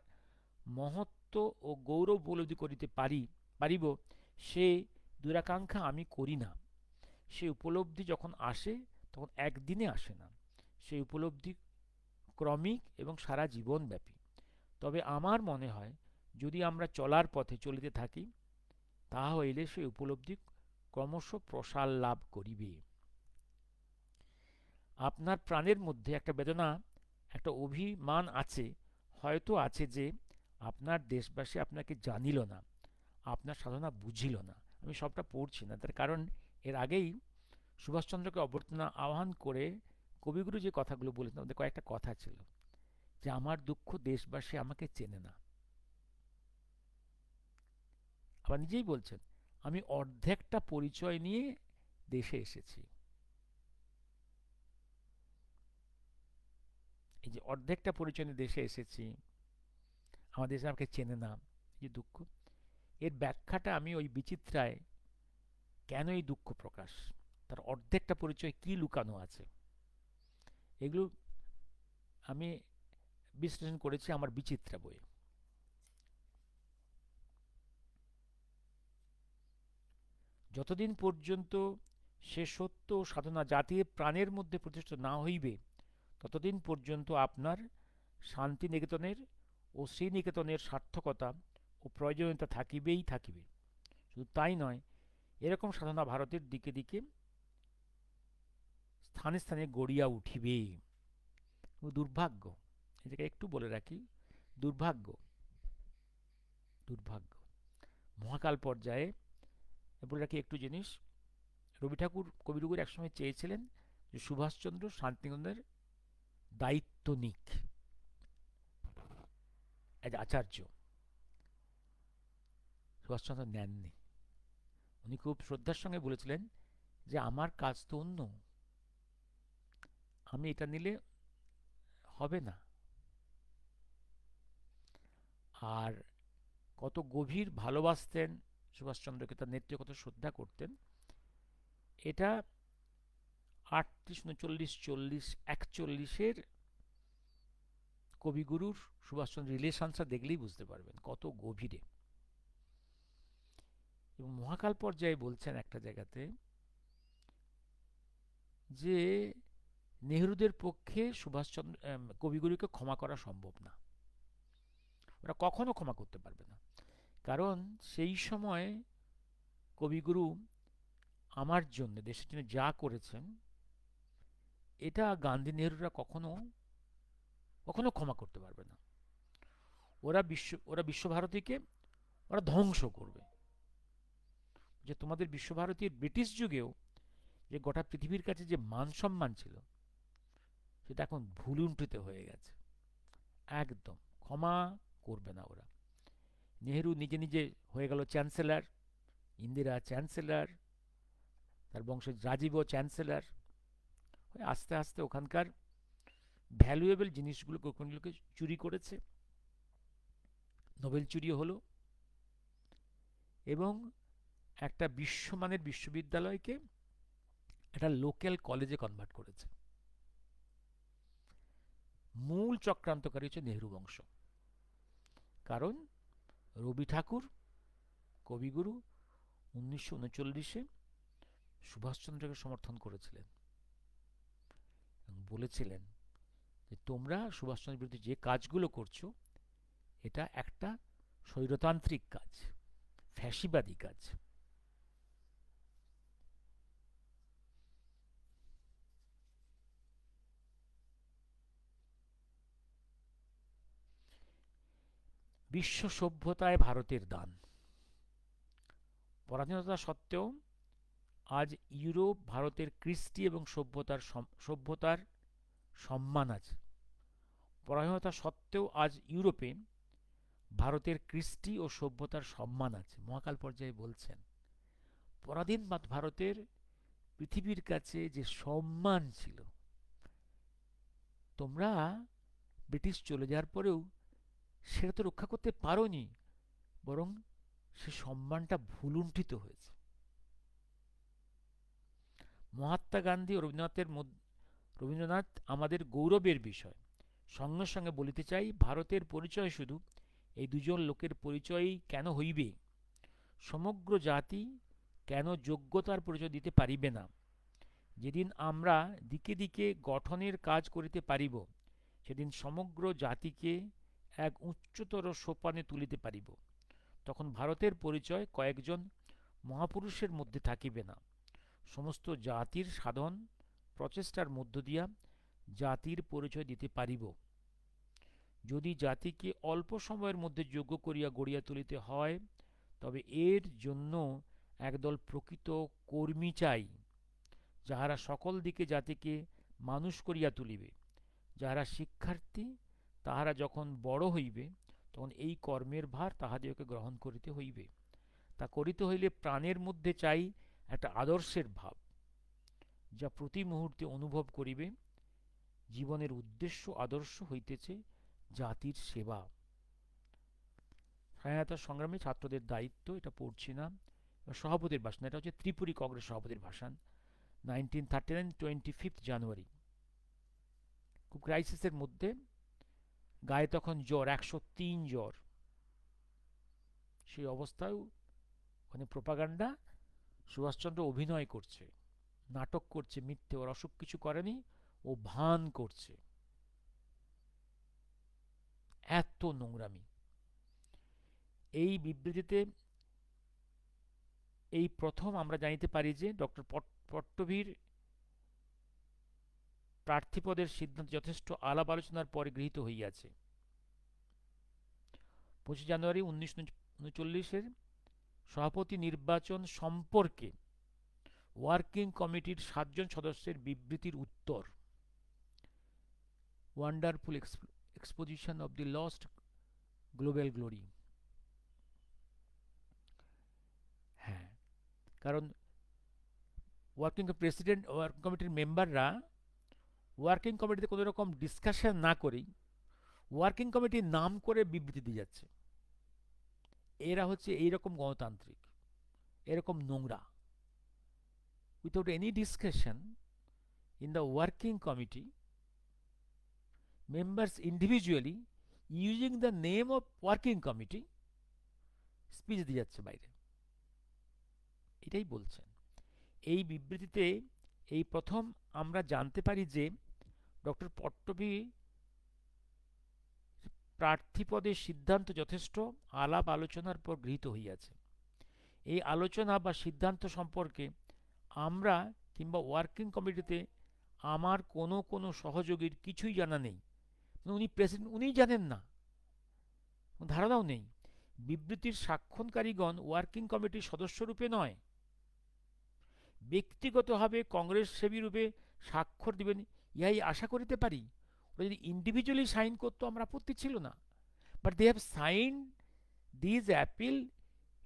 মহত্ব ও গৌরব উপলব্ধি করিতে পারিব, সে দুরাকাঙ্ক্ষা আমি করি না। সেই উপলব্ধি যখন আসে তখন একদিনে আসে না, সেই উপলব্ধি ক্রমিক এবং সারা জীবনব্যাপী। তবে আমার মনে হয়, যদি আমরা চলার পথে চলিতে থাকি, তাহা হইলে সেই উপলব্ধি ক্রমশ প্রসার লাভ করিবে। আপনার প্রাণের মধ্যে একটা বেদনা, একটা অভিমান আছে, হয়তো আছে, যে আপনার দেশবাসী আপনাকে জানিল না, আপনার সাধনা বুঝিল না। আমি সবটা পড়ছি না, তার কারণ এর আগেই সুভাষচন্দ্রকে অভ্যর্থনা আহ্বান করে কবিগুরু যে কথাগুলো বলেছেন, ওদের কয়েকটা কথা ছিল, যে আমার দুঃখ দেশবাসী আমাকে চেনে না। আবার নিজেই বলছেন, আমি অর্ধেকটা পরিচয় নিয়ে দেশে এসেছি। এই যে অর্ধেকটা পরিচয় নিয়ে দেশে এসেছি, আমার দেশে আমাকে চেনে না, এই যে দুঃখ, এর ব্যাখ্যাটা আমি ওই বিচিত্রায়, কেন এই দুঃখ প্রকাশ, তার অর্ধেকটা পরিচয় কি লুকানো আছে, এগুলো আমি বিশ্লেষণ করেছি আমার বিচিত্রা বইয়ে। যতদিন পর্যন্ত সে সত্য সাধনা জাতির প্রাণের মধ্যে প্রতিষ্ঠিত না হইবে, ততদিন পর্যন্ত আপনার শান্তিনিকেতনের ও শ্রীনিকেতনের সার্থকতা ও প্রয়োজনীয়তা থাকিবেই থাকিবে। শুধু তাই নয়, এরকম সাধনা ভারতের দিকে দিকে স্থানে স্থানে গড়িয়া উঠিবে। দুর্ভাগ্য, এটাকে একটু বলে রাখি, দুর্ভাগ্য, দুর্ভাগ্য মহাকাল পর্যায়ে বলে রাখি একটু জিনিস। রবি ঠাকুর, কবিগুরু একসময় চেয়েছিলেন যে সুভাষচন্দ্র শান্তিনিকেতনের দায়িত্ব নিক এজ আচার্য। সুভাষচন্দ্র নেননি। উনি খুব শ্রদ্ধার সঙ্গে বলেছিলেন যে আমার কাজ তো অন্য, আমি এটা নিলে হবে না। আর কত গভীর ভালোবাসতেন সুভাষচন্দ্রকে, তার নেতৃত্বে কত শ্রদ্ধা করতেন, এটা 38, 39, 40, 41-এর কবিগুরুর সুভাষচন্দ্র রিলেশনসটা দেখলেই বুঝতে পারবেন কত গভীরে। এবং মহাকাল পর্যায়ে বলছেন একটা জায়গাতে যে নেহরুদের পক্ষে সুভাষচন্দ্র কবিগুরুকে ক্ষমা করা সম্ভব না, ওরা কখনো ক্ষমা করতে পারবে না। কারণ সেই সময় কবিগুরু আমার জন্য, দেশের জন্য যা করেছেন, এটা গান্ধী নেহরুরা কখনো কখনো ক্ষমা করতে পারবে না। ওরা বিশ্বভারতীকে ওরা ধ্বংস করবে। যে তোমাদের বিশ্বভারতীর ব্রিটিশ যুগেও যে গোটা পৃথিবীর কাছে যে মান সম্মান ছিল, সেটা এখন ভুলুণ্ঠিত হয়ে গেছে। একদম ক্ষমা করবে না ওরা। নেহেরু নিজে নিজে হয়ে গেল চ্যান্সেলর, ইন্দিরা চ্যান্সেলর, তার বংশের রাজীবও চ্যান্সেলর। আস্তে আস্তে ওখানকার ভ্যালুয়েবল জিনিসগুলোকে ওখানগুলোকে চুরি করেছে, নোবেল চুরিও হলো, এবং একটা বিশ্বমানের বিশ্ববিদ্যালয়কে একটা লোকাল কলেজে কনভার্ট করেছে। মূল চক্রান্তকারী হচ্ছে নেহরু বংশ। কারণ রবি ঠাকুর কবিগুরু 1939-এ সুভাষচন্দ্রকে সমর্থন করেছিলেন এবং বলেছিলেন যে তোমরা সুভাষচন্দ্রের বিরুদ্ধে যে কাজগুলো করছো, এটা একটা স্বৈরতান্ত্রিক কাজ, ফ্যাসিবাদী কাজ। বিশ্ব সভ্যতায় ভারতের দান। পরাধীনতা সত্ত্বেও আজ ইউরোপ ভারতের কৃষ্টি এবং সভ্যতার সম্মান আছে। পরাধীনতা সত্ত্বেও আজ ইউরোপে ভারতের কৃষ্টি ও সভ্যতার সম্মান আছে। মহাকাল পর্যায়ে বলছেন পরাধীন ভারতের পৃথিবীর কাছে যে সম্মান ছিল, তোমরা ব্রিটিশ চলে যাওয়ার পরেও সেটা তো রক্ষা করতে পারোনি, বরং সে সম্মানটা ভুলুণ্ঠিত হয়েছে। মহাত্মা গান্ধী ও রবীন্দ্রনাথ আমাদের গৌরবের বিষয়। সঙ্গে সঙ্গে বলিতে চাই, ভারতের পরিচয় শুধু এই দুজন লোকের পরিচয়ই কেন হইবে? সমগ্র জাতি কেন যোগ্যতার পরিচয় দিতে পারিবে না? যেদিন আমরা দিকে দিকে গঠনের কাজ করিতে পারিব, সেদিন সমগ্র জাতিকে এক উচ্চতর সোপানে তুলিতে পারিব। তখন ভারতের পরিচয় কয়েকজন মহাপুরুষের মধ্যে থাকিবে না, সমস্ত জাতির সাধন প্রচেষ্টার মধ্য দিয়া জাতির পরিচয় দিতে পারিব। যদি জাতিকে অল্প সময়ের মধ্যে যোগ্য করিয়া গড়িয়া তুলিতে হয়, তবে এর জন্য একদল প্রকৃত কর্মী চাই, যাহারা সকল দিকে জাতিকে মানুষ করিয়া তুলিবে। যাহারা শিক্ষার্থী, তাহারা যখন বড় হইবে, তখন এই কর্মের ভার তাহাদিগকে গ্রহণ করিতে হইবে। তা করিতে হইলে প্রাণের মধ্যে চাই একটা আদর্শের ভাব, যা প্রতি মুহূর্তে অনুভব করিবে জীবনের উদ্দেশ্য আদর্শ হইতেছে জাতির সেবা। স্বাধীনতা সংগ্রামে ছাত্রদের দায়িত্ব, এটা পড়ছি না, সভাপতির ভাষণ, এটা হচ্ছে ত্রিপুরী কংগ্রেস সভাপতির ভাষণ, 1939, 25 জানুয়ারি। খুব ক্রাইসিসের মধ্যে, গায়ে তখন জ্বর, 103 জ্বর। সেই অবস্থায় ওখানে প্রোপাগান্ডা, সুভাষচন্দ্র অভিনয় করছে, নাটক করছে, মিথ্যে, ওর অসুখ কিছু করেনি, ও ভান করছে। এত নোংরামি। এই বিবৃতিতে এই প্রথম আমরা জানিতে পারি যে ডক্টর পট্টভীর প্রার্থীপদের সিদ্ধান্ত যথেষ্ট আলাপ আলোচনার পরে গৃহীত হইয়াছে। 25 জানুয়ারি 1939-এর সভাপতি নির্বাচন সম্পর্কে ওয়ার্কিং কমিটির 7 জন সদস্যের বিবৃতির উত্তর। Wonderful exposition of the lost global glory. হ্যাঁ, কারণ ওয়ার্কিং কমিটির মেম্বাররা ওয়ার্কিং কমিটিতে কোনো রকম ডিসকাশন না করেই ওয়ার্কিং কমিটির নাম করে বিবৃতি দিয়ে যাচ্ছে। এরা হচ্ছে এইরকম গণতান্ত্রিক, এরকম নোংরা। Without any discussion in the working committee, members individually using the name of working committee speech দিয়ে যাচ্ছে বাইরে, এটাই বলছেন। এই বিবৃতিতে এই প্রথম আমরা জানতে পারি যে ডক্টর পট্টভী প্রার্থী পদের সিদ্ধান্ত যথেষ্ট আলাপ আলোচনার পর গৃহীত হইয়াছে। এই আলোচনা বা সিদ্ধান্ত সম্পর্কে আমরা কিংবা ওয়ার্কিং কমিটিতে আমার কোনো কোনো সহযোগীর কিছুই জানা নেই। উনি প্রেসিডেন্ট, উনিই জানেন না, ধারণাও নেই। বিবৃতির স্বাক্ষরকারীগণ ওয়ার্কিং কমিটির সদস্যরূপে নয়, ব্যক্তিগতভাবে কংগ্রেস সেবী রূপে স্বাক্ষর দিবেন ইহাই আশা করিতে পারি। ওরা যদি ইন্ডিভিজুয়ালি সাইন করতো আমার আপত্তি ছিল না, but they have sign these appeal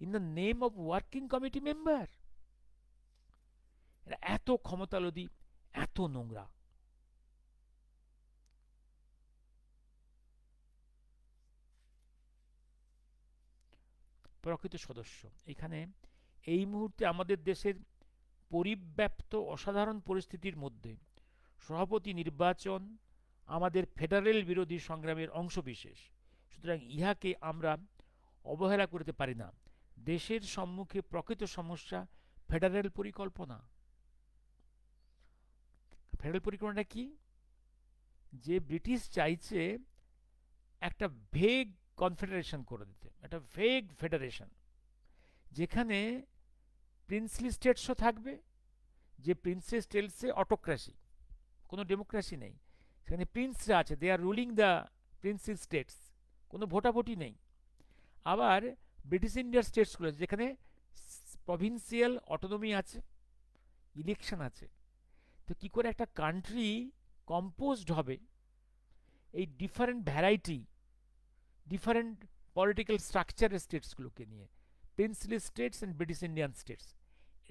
in the name of working committee member. এরা এত ক্ষমতালোভী, এত নোংরা। প্রকৃত সদস্য এখানে এই মুহূর্তে আমাদের দেশের পরিব্যাপ্ত অসাধারণ পরিস্থিতির মধ্যে সভাপতি নির্বাচন আমাদের ফেডারেল বিরোধী সংগ্রামের অংশবিশেষ, সুতরাং ইহাকে আমরা অবহেলা করিতে পারি না। দেশের সম্মুখে প্রকৃত সমস্যা ফেডারেল পরিকল্পনা। ফেডারেল পরিকল্পনাটা কি? যে ব্রিটিশ চাইছে একটা ভেগ কনফেডারেশন করে দিতে, একটা ভেগ ফেডারেশন, যেখানে প্রিন্সলি স্টেটসও থাকবে, যে প্রিন্সেস স্টেটসে অটোক্রেসি, কোনো ডেমোক্রেসি নেই, সেখানে প্রিন্সরা আছে, দে আর রুলিং দ্য প্রিন্সেস স্টেটস, কোনো ভোটাভুটি নেই। আবার ব্রিটিশ ইন্ডিয়ার স্টেটসগুলো যেখানে প্রভিন্সিয়াল অটোনমি আছে, ইলেকশন আছে। তো কি করে একটা কান্ট্রি কম্পোজড হবে এই ডিফারেন্ট ভ্যারাইটি, ডিফারেন্ট পলিটিক্যাল স্ট্রাকচারের স্টেটসগুলোকে নিয়ে, princely states and British Indian states?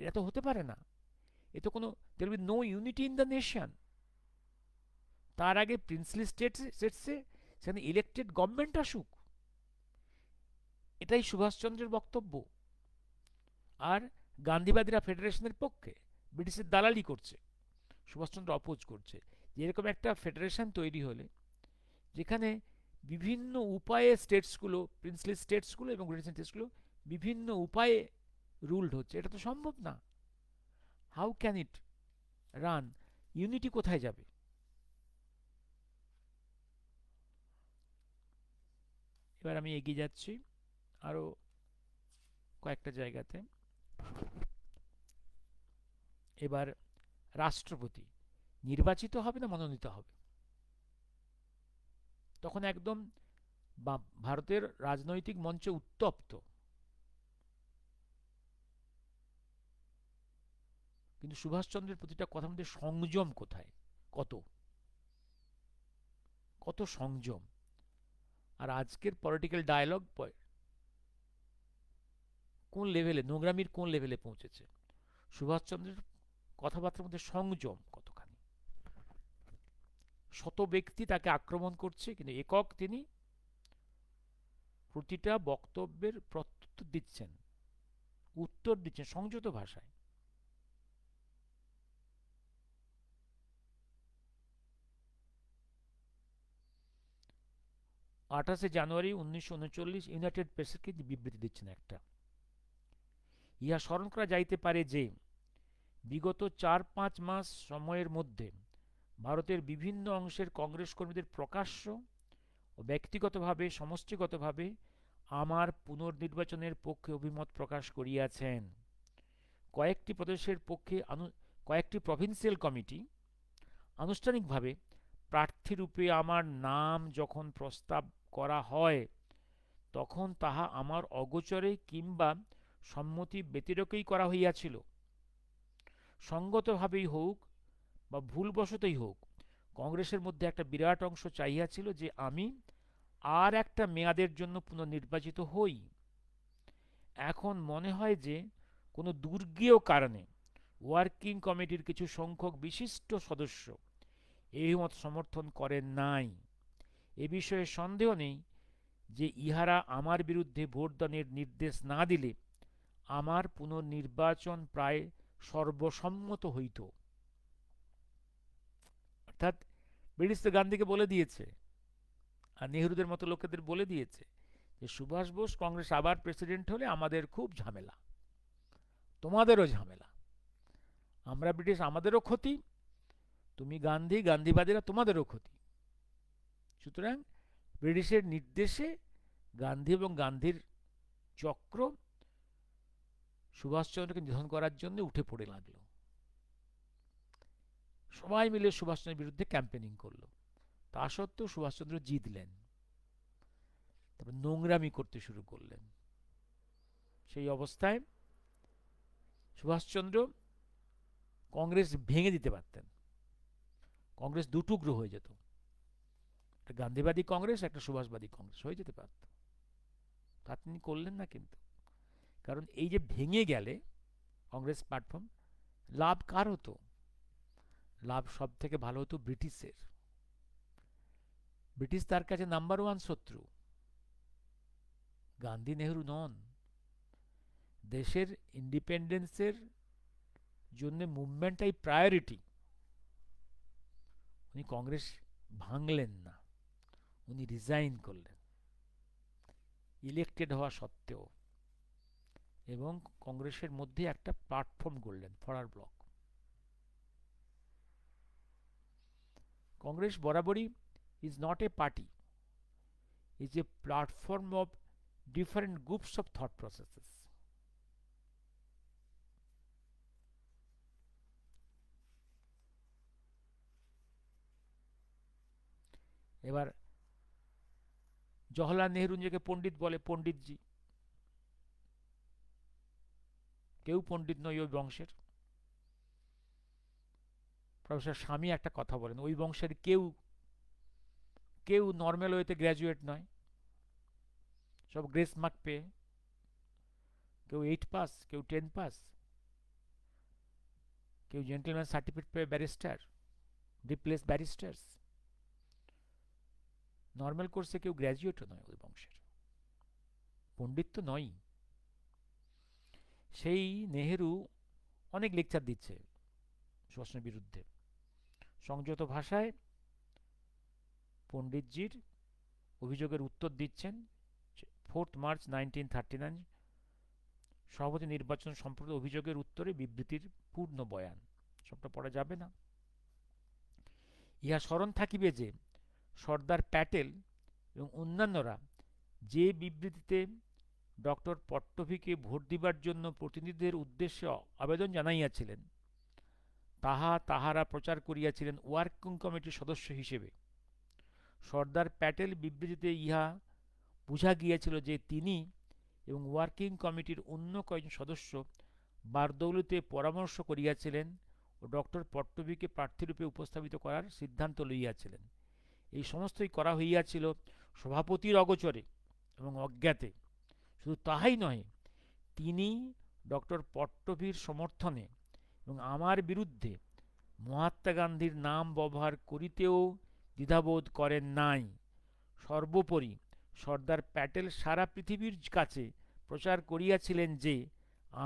এটা তো হতে পারে না। এ তো কোনো, there will be no unity in the nation. তার আগে প্রিন্সলি স্টেটসে সেখানে ইলেকটেড গভর্নমেন্ট আসুক, এটাই সুভাষচন্দ্রের বক্তব্য। আর গান্ধীবাদীরা ফেডারেশনের পক্ষে, ব্রিটিশের দালালি করছে, সুভাষচন্দ্র অপোজ করছে। যেরকম একটা ফেডারেশন তৈরি হলে যেখানে বিভিন্ন উপায়ে স্টেটসগুলো, প্রিন্সলি স্টেটসগুলো এবং ব্রিটিশ স্টেটসগুলো বিভিন্ন উপায়ে রুলড হচ্ছে, এটা তো সম্ভব না। How can it run? Unity কোথায় যাবে? এবার আমি এগিয়ে যাচ্ছি আরো কয়েকটা জায়গাতে। এবার রাষ্ট্রপতি নির্বাচিত হবে না মনোনীত হবে? তখন একদম ভারতের রাজনৈতিক মঞ্চ উত্তপ্ত। কিন্তু সুভাষচন্দ্রের প্রতিটা কথার মধ্যে সংযম কোথায়? কত কত সংযম! আর আজকের পলিটিক্যাল ডায়ালগ কোন লেভেলে, নোংরামির কোন লেভেলে পৌঁছেছে! সুভাষচন্দ্রের কথাবার্তার মধ্যে সংযম কতখানি! শত ব্যক্তি তাকে আক্রমণ করছে, কিন্তু একক তিনি প্রতিটা বক্তব্যের প্রত্যুত্তর দিচ্ছেন, উত্তর দিচ্ছেন সংযত ভাষায়। 28 জানুয়ারি 1939 ইউনাইটেড প্রেসকে বিবৃতি দিচ্ছেন একটা। ইহা স্মরণ করা যাইতে পারে যে বিগত 4-5 মাস সময়ের মধ্যে ভারতের বিভিন্ন অংশের কংগ্রেস কর্মীদের প্রকাশ্য ও ব্যক্তিগতভাবে সমষ্টিগতভাবে আমার পুনর্নির্বাচনের পক্ষে অভিমত প্রকাশ করিয়াছেন। কয়েকটি প্রদেশের পক্ষে কয়েকটি প্রভিন্সিয়াল কমিটি আনুষ্ঠানিকভাবে প্রার্থীরূপে আমার নাম যখন প্রস্তাব করা হয়, তখন তাহা আমার অগোচরে কিংবা সম্মতি ব্যতিরেকেই করা হইয়াছিল। সঙ্গতভাবেই হোক বা ভুলবশতই হোক, কংগ্রেসের মধ্যে একটা বিরাট অংশ চাহিয়াছিল যে আমি আর একটা মেয়াদের জন্য পুনর্নির্বাচিত হই। এখন মনে হয় যে কোনো দুর্জ্ঞেয় কারণে ওয়ার্কিং কমিটির কিছু সংখ্যক বিশিষ্ট সদস্য এই মত সমর্থন করেন নাই। এ বিষয়ে সন্দেহ নেই যে ইহারা আমার বিরুদ্ধে ভোটদানের নির্দেশ না দিলে আমার পুনর্নির্বাচন প্রায় সর্বসম্মত হইত। অর্থাৎ ব্রিটিশ তো গান্ধীকে বলে দিয়েছে, আর নেহরুদের মতো লোকেদের বলে দিয়েছে যে সুভাষ বোস কংগ্রেস আবার প্রেসিডেন্ট হলে আমাদের খুব ঝামেলা, তোমাদেরও ঝামেলা, আমরা ব্রিটিশ আমাদেরও ক্ষতি, তুমি গান্ধী গান্ধীবাদীরা তোমাদেরও ক্ষতি। সুতরাং ব্রিটিশের নির্দেশে গান্ধী এবং গান্ধীর চক্র সুভাষচন্দ্রকে নিধন করার জন্য উঠে পড়ে লাগলো। সবাই মিলে সুভাষচন্দ্রের বিরুদ্ধে ক্যাম্পেনিং করলো। তা সত্ত্বেও সুভাষচন্দ্র জিতলেন। তারপর নোংরামি করতে শুরু করলেন। সেই অবস্থায় সুভাষচন্দ্র কংগ্রেস ভেঙে দিতে পারতেন, কংগ্রেস দুটুকরো হয়ে যেত, একটা গান্ধীবাদী কংগ্রেস, একটা সুভাষবাদী কংগ্রেস হয়ে যেতে পারত। তা তিনি করলেন না কিন্তু। কারণ এই যে ভেঙে গেলে কংগ্রেস প্ল্যাটফর্ম, লাভ কার হতো? লাভ সব থেকে ভালো হতো ব্রিটিশের। ব্রিটিশ তার কাছে নাম্বার ওয়ান শত্রু, গান্ধী নেহরু নন। দেশের ইন্ডিপেন্ডেন্সের জন্য মুভমেন্টটাই প্রায়োরিটি। উনি কংগ্রেস ভাঙলেন না, উনি রিজাইন করলেন ইলেক্টেড হওয়া সত্ত্বেও, এবং কংগ্রেসের মধ্যে একটা প্ল্যাটফর্ম গড়লেন, ফরওয়ার্ড ব্লক। কংগ্রেস বরাবরই is not a party, is a platform of different groups of thought processes. এবার জওহরলাল নেহরু নিজেকে পণ্ডিত বলে, পণ্ডিতজি। কেউ পণ্ডিত নয় ওই বংশের। প্রফেসর স্বামী একটা কথা বলেন, ওই বংশের কেউ কেউ নর্মাল ওয়েতে গ্র্যাজুয়েট নয়, সব গ্রেস মার্ক পেয়ে, কেউ 8 পাস, কেউ 10 পাস, কেউ জেন্টলম্যান সার্টিফিকেট পেয়ে ব্যারিস্টার, রিপ্লেস ব্যারিস্টার্স। নর্মাল কোর্সে কেউ গ্র্যাজুয়েটও নয় ওই বংশের, পণ্ডিত তো নয়। সেই নেহেরু অনেক লেকচার দিচ্ছে সুভাষের বিরুদ্ধে, সংযত ভাষায় পণ্ডিতজির অভিযোগের উত্তর দিচ্ছেন। 4 মার্চ 1939 সভাপতি নির্বাচন সম্পর্কিত অভিযোগের উত্তরে বিবৃতির পূর্ণ বয়ান। সবটা পড়া যাবে না। ইহা স্মরণ থাকিবে যে সর্দার প্যাটেল এবং অন্যান্যরা যে বিবৃতিতে ডক্টর পট্টভীকে ভোট দিবার জন্য প্রতিনিধিদের উদ্দেশ্যে আবেদন জানাইয়াছিলেন, তাহা তাহারা প্রচার করিয়াছিলেন ওয়ার্কিং কমিটির সদস্য হিসেবে। সর্দার প্যাটেল বিবৃতিতে ইহা বুঝা গিয়াছিল যে তিনি এবং ওয়ার্কিং কমিটির অন্য কয়েকজন সদস্য বারদৌলিতে পরামর্শ করিয়াছিলেন ও ডক্টর পট্টভীকে প্রার্থীরূপে উপস্থাপিত করার সিদ্ধান্ত লইয়াছিলেন। এই সমস্তই করা হইয়াছিল সভাপতির অগোচরে এবং অজ্ঞাতে। শুধু তাহাই নহে, তিনি ডক্টর পট্টভীর সমর্থনে এবং আমার বিরুদ্ধে মহাত্মা গান্ধীর নাম ব্যবহার করিতেও দ্বিধাবোধ করেন নাই। সর্বোপরি সর্দার প্যাটেল সারা পৃথিবীর কাছে প্রচার করিয়াছিলেন যে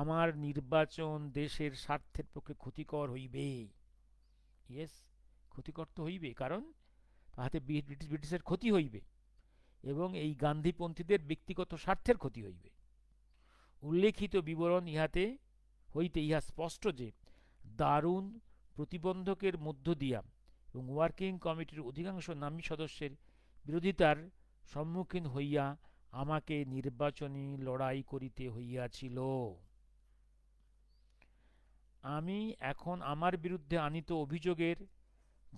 আমার নির্বাচন দেশের স্বার্থের পক্ষে ক্ষতিকর হইবে। ইয়েস, ক্ষতিকর তো হইবে, কারণ তাহাতে ব্রিটিশের ক্ষতি হইবে এবং এই গান্ধীপন্থীদের ব্যক্তিগত স্বার্থের ক্ষতি হইবে। উল্লেখিত বিবরণ হইতে ইহা স্পষ্ট যে দারুণ প্রতিবন্ধকের মধ্য দিয়া এবং ওয়ার্কিং কমিটির অধিকাংশ নামী সদস্যের বিরোধিতার সম্মুখীন হইয়া আমাকে নির্বাচনী লড়াই করিতে হইয়াছিল। আমি এখন আমার বিরুদ্ধে আনিত অভিযোগের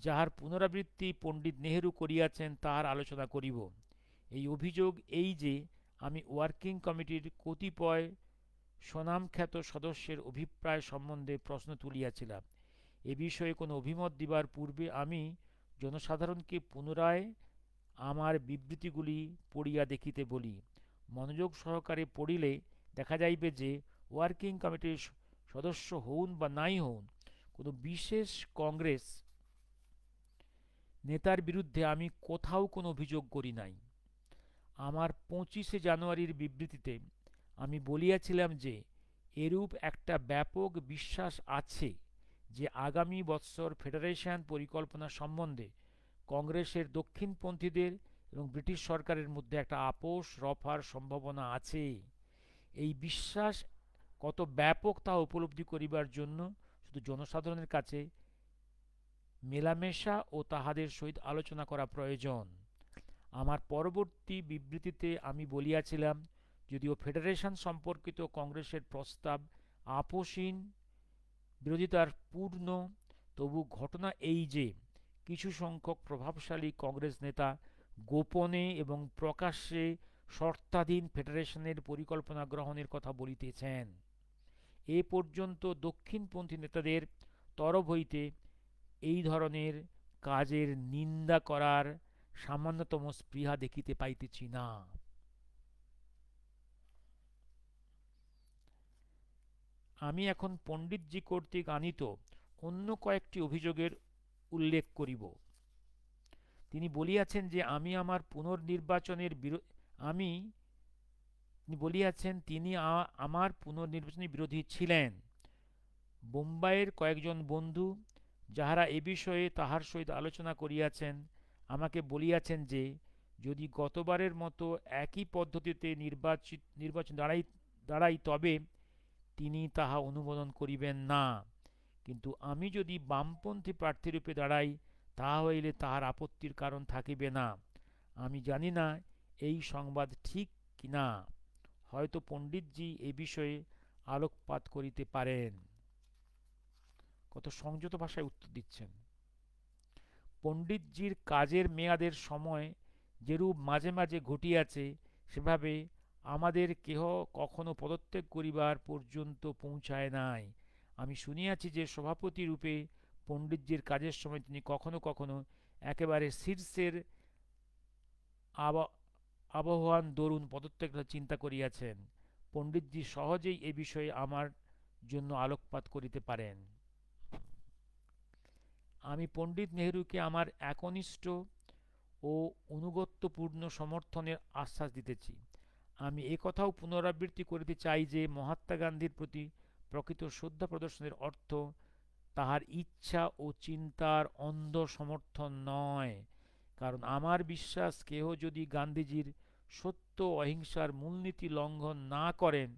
যাহার পুনরাবৃত্তি পণ্ডিত নেহেরু করিয়াছেন তাহার আলোচনা করিব। এই অভিযোগ এই যে আমি ওয়ার্কিং কমিটির কতিপয় স্বনামখ্যাত সদস্যের অভিপ্রায় সম্বন্ধে প্রশ্ন তুলিয়াছিলাম। এ বিষয়ে কোনো অভিমত দিবার পূর্বে আমি জনসাধারণকে পুনরায় আমার বিবৃতিগুলি পড়িয়া দেখিতে বলি। মনোযোগ সহকারে পড়িলে দেখা যাইবে যে ওয়ার্কিং কমিটির সদস্য হউন বা নাই হউন, কোনো বিশেষ কংগ্রেস নেতার বিরুদ্ধে আমি কোথাও কোনো অভিযোগ করি নাই। আমার 25শে জানুয়ারির বিবৃতিতে আমি বলিয়াছিলাম যে এরূপ একটা ব্যাপক বিশ্বাস আছে যে আগামী বৎসর ফেডারেশন পরিকল্পনা সম্বন্ধে কংগ্রেসের দক্ষিণপন্থীদের এবং ব্রিটিশ সরকারের মধ্যে একটা আপোষ রফার সম্ভাবনা আছে। এই বিশ্বাস কত ব্যাপক তা উপলব্ধি করিবার জন্য শুধু জনসাধারণের কাছে মেলামেশা ও তাহাদের সহিত আলোচনা করা প্রয়োজন। আমার পরবর্তী বিবৃতিতে আমি বলিয়াছিলাম, যদিও ফেডারেশন সম্পর্কিত কংগ্রেসের প্রস্তাব আপোষহীন, বিরোধিতার পূর্ণ, তবু ঘটনা এই যে কিছু সংখ্যক প্রভাবশালী কংগ্রেস নেতা গোপনে এবং প্রকাশ্যে শর্তাধীন ফেডারেশনের পরিকল্পনা গ্রহণের কথা বলিতেছেন। এ পর্যন্ত দক্ষিণপন্থী নেতাদের তরফ হইতে এই ধরনের কাজের নিন্দা করার সামান্যতম স্পৃহা দেখিতে পাইতেছি না। আমি এখন পণ্ডিতজি কর্তৃক আনিত অন্য কয়েকটি অভিযোগের উল্লেখ করিব। তিনি বলিয়াছেন যে আমি আমার পুনর্নির্বাচনের আমি তিনি বলিয়াছেন তিনি আমার পুনর্নির্বাচনী বিরোধী ছিলেন। বোম্বাইয়ের কয়েকজন বন্ধু, যাহারা এ বিষয়ে তাহার সহিত আলোচনা করিয়াছেন, আমাকে বলিয়াছেন যে যদি গতবারের মতো একই পদ্ধতিতে নির্বাচন দাঁড়াই তবে তিনি তাহা অনুমোদন করিবেন না। কিন্তু আমি যদি বামপন্থী প্রার্থীরূপে দাঁড়াই, তাহা হইলে তাহার আপত্তির কারণ থাকিবে না। আমি জানি না এই সংবাদ ঠিক কিনা, হয়তো পণ্ডিতজি এ বিষয়ে আলোকপাত করিতে পারেন। কত সংযত ভাষায় উত্তর দিচ্ছেন। পণ্ডিতজির কাজের মেয়াদের সময় যেরূপ মাঝে মাঝে ঘটিয়াছে, সেভাবে আমাদের কেহ কখনো পদত্যাগ করিবার পর্যন্ত পৌঁছায় নাই। আমি শুনিয়াছি যে সভাপতি রূপে পণ্ডিতজির কাজের সময় তিনি কখনো কখনো একেবারে শীর্ষের আবহাওয়ান দরুন পদত্যাগের চিন্তা করিয়াছেন। পণ্ডিতজি সহজেই এ বিষয়ে আমার জন্য আলোকপাত করিতে পারেন। আমি পণ্ডিত নেহরুকে আমার একনিষ্ঠ ও আনুগত্যপূর্ণ সমর্থনের আশ্বাস দিতেছি। আমি একথাও পুনরাবৃত্তি করিতে চাই যে মহাত্মা গান্ধীর প্রতি প্রকৃত শ্রদ্ধা প্রদর্শনের অর্থ তাহার ইচ্ছা ও চিন্তার অন্ধ সমর্থন নয়। কারণ আমার বিশ্বাস, কেহ যদি গান্ধীজির সত্য অহিংসার মূলনীতি লঙ্ঘন না করেন,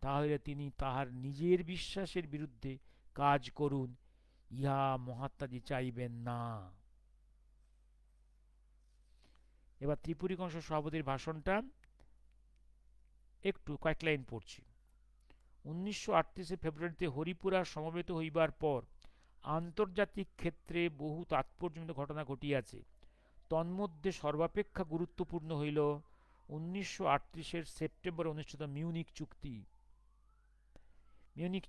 তাহলে তিনি তাহার নিজের বিশ্বাসের বিরুদ্ধে কাজ করুন, ইহা মহাত্মাজি চাইবেন না। এবার ত্রিপুরী কংগ্রেস সভাপতির ভাষণটা একটু কয়েক লাইন পড়ছি। 1938 ফেব্রুয়ারিতে হরিপুরা সমবেত হইবার পর আন্তর্জাতিক ক্ষেত্রে বহু তাৎপর্যময় ঘটনা ঘটিয়াছে। তন্মধ্যে সর্বাপেক্ষা গুরুত্বপূর্ণ হইল 1938 সেপ্টেম্বরে অনুষ্ঠিত মিউনিক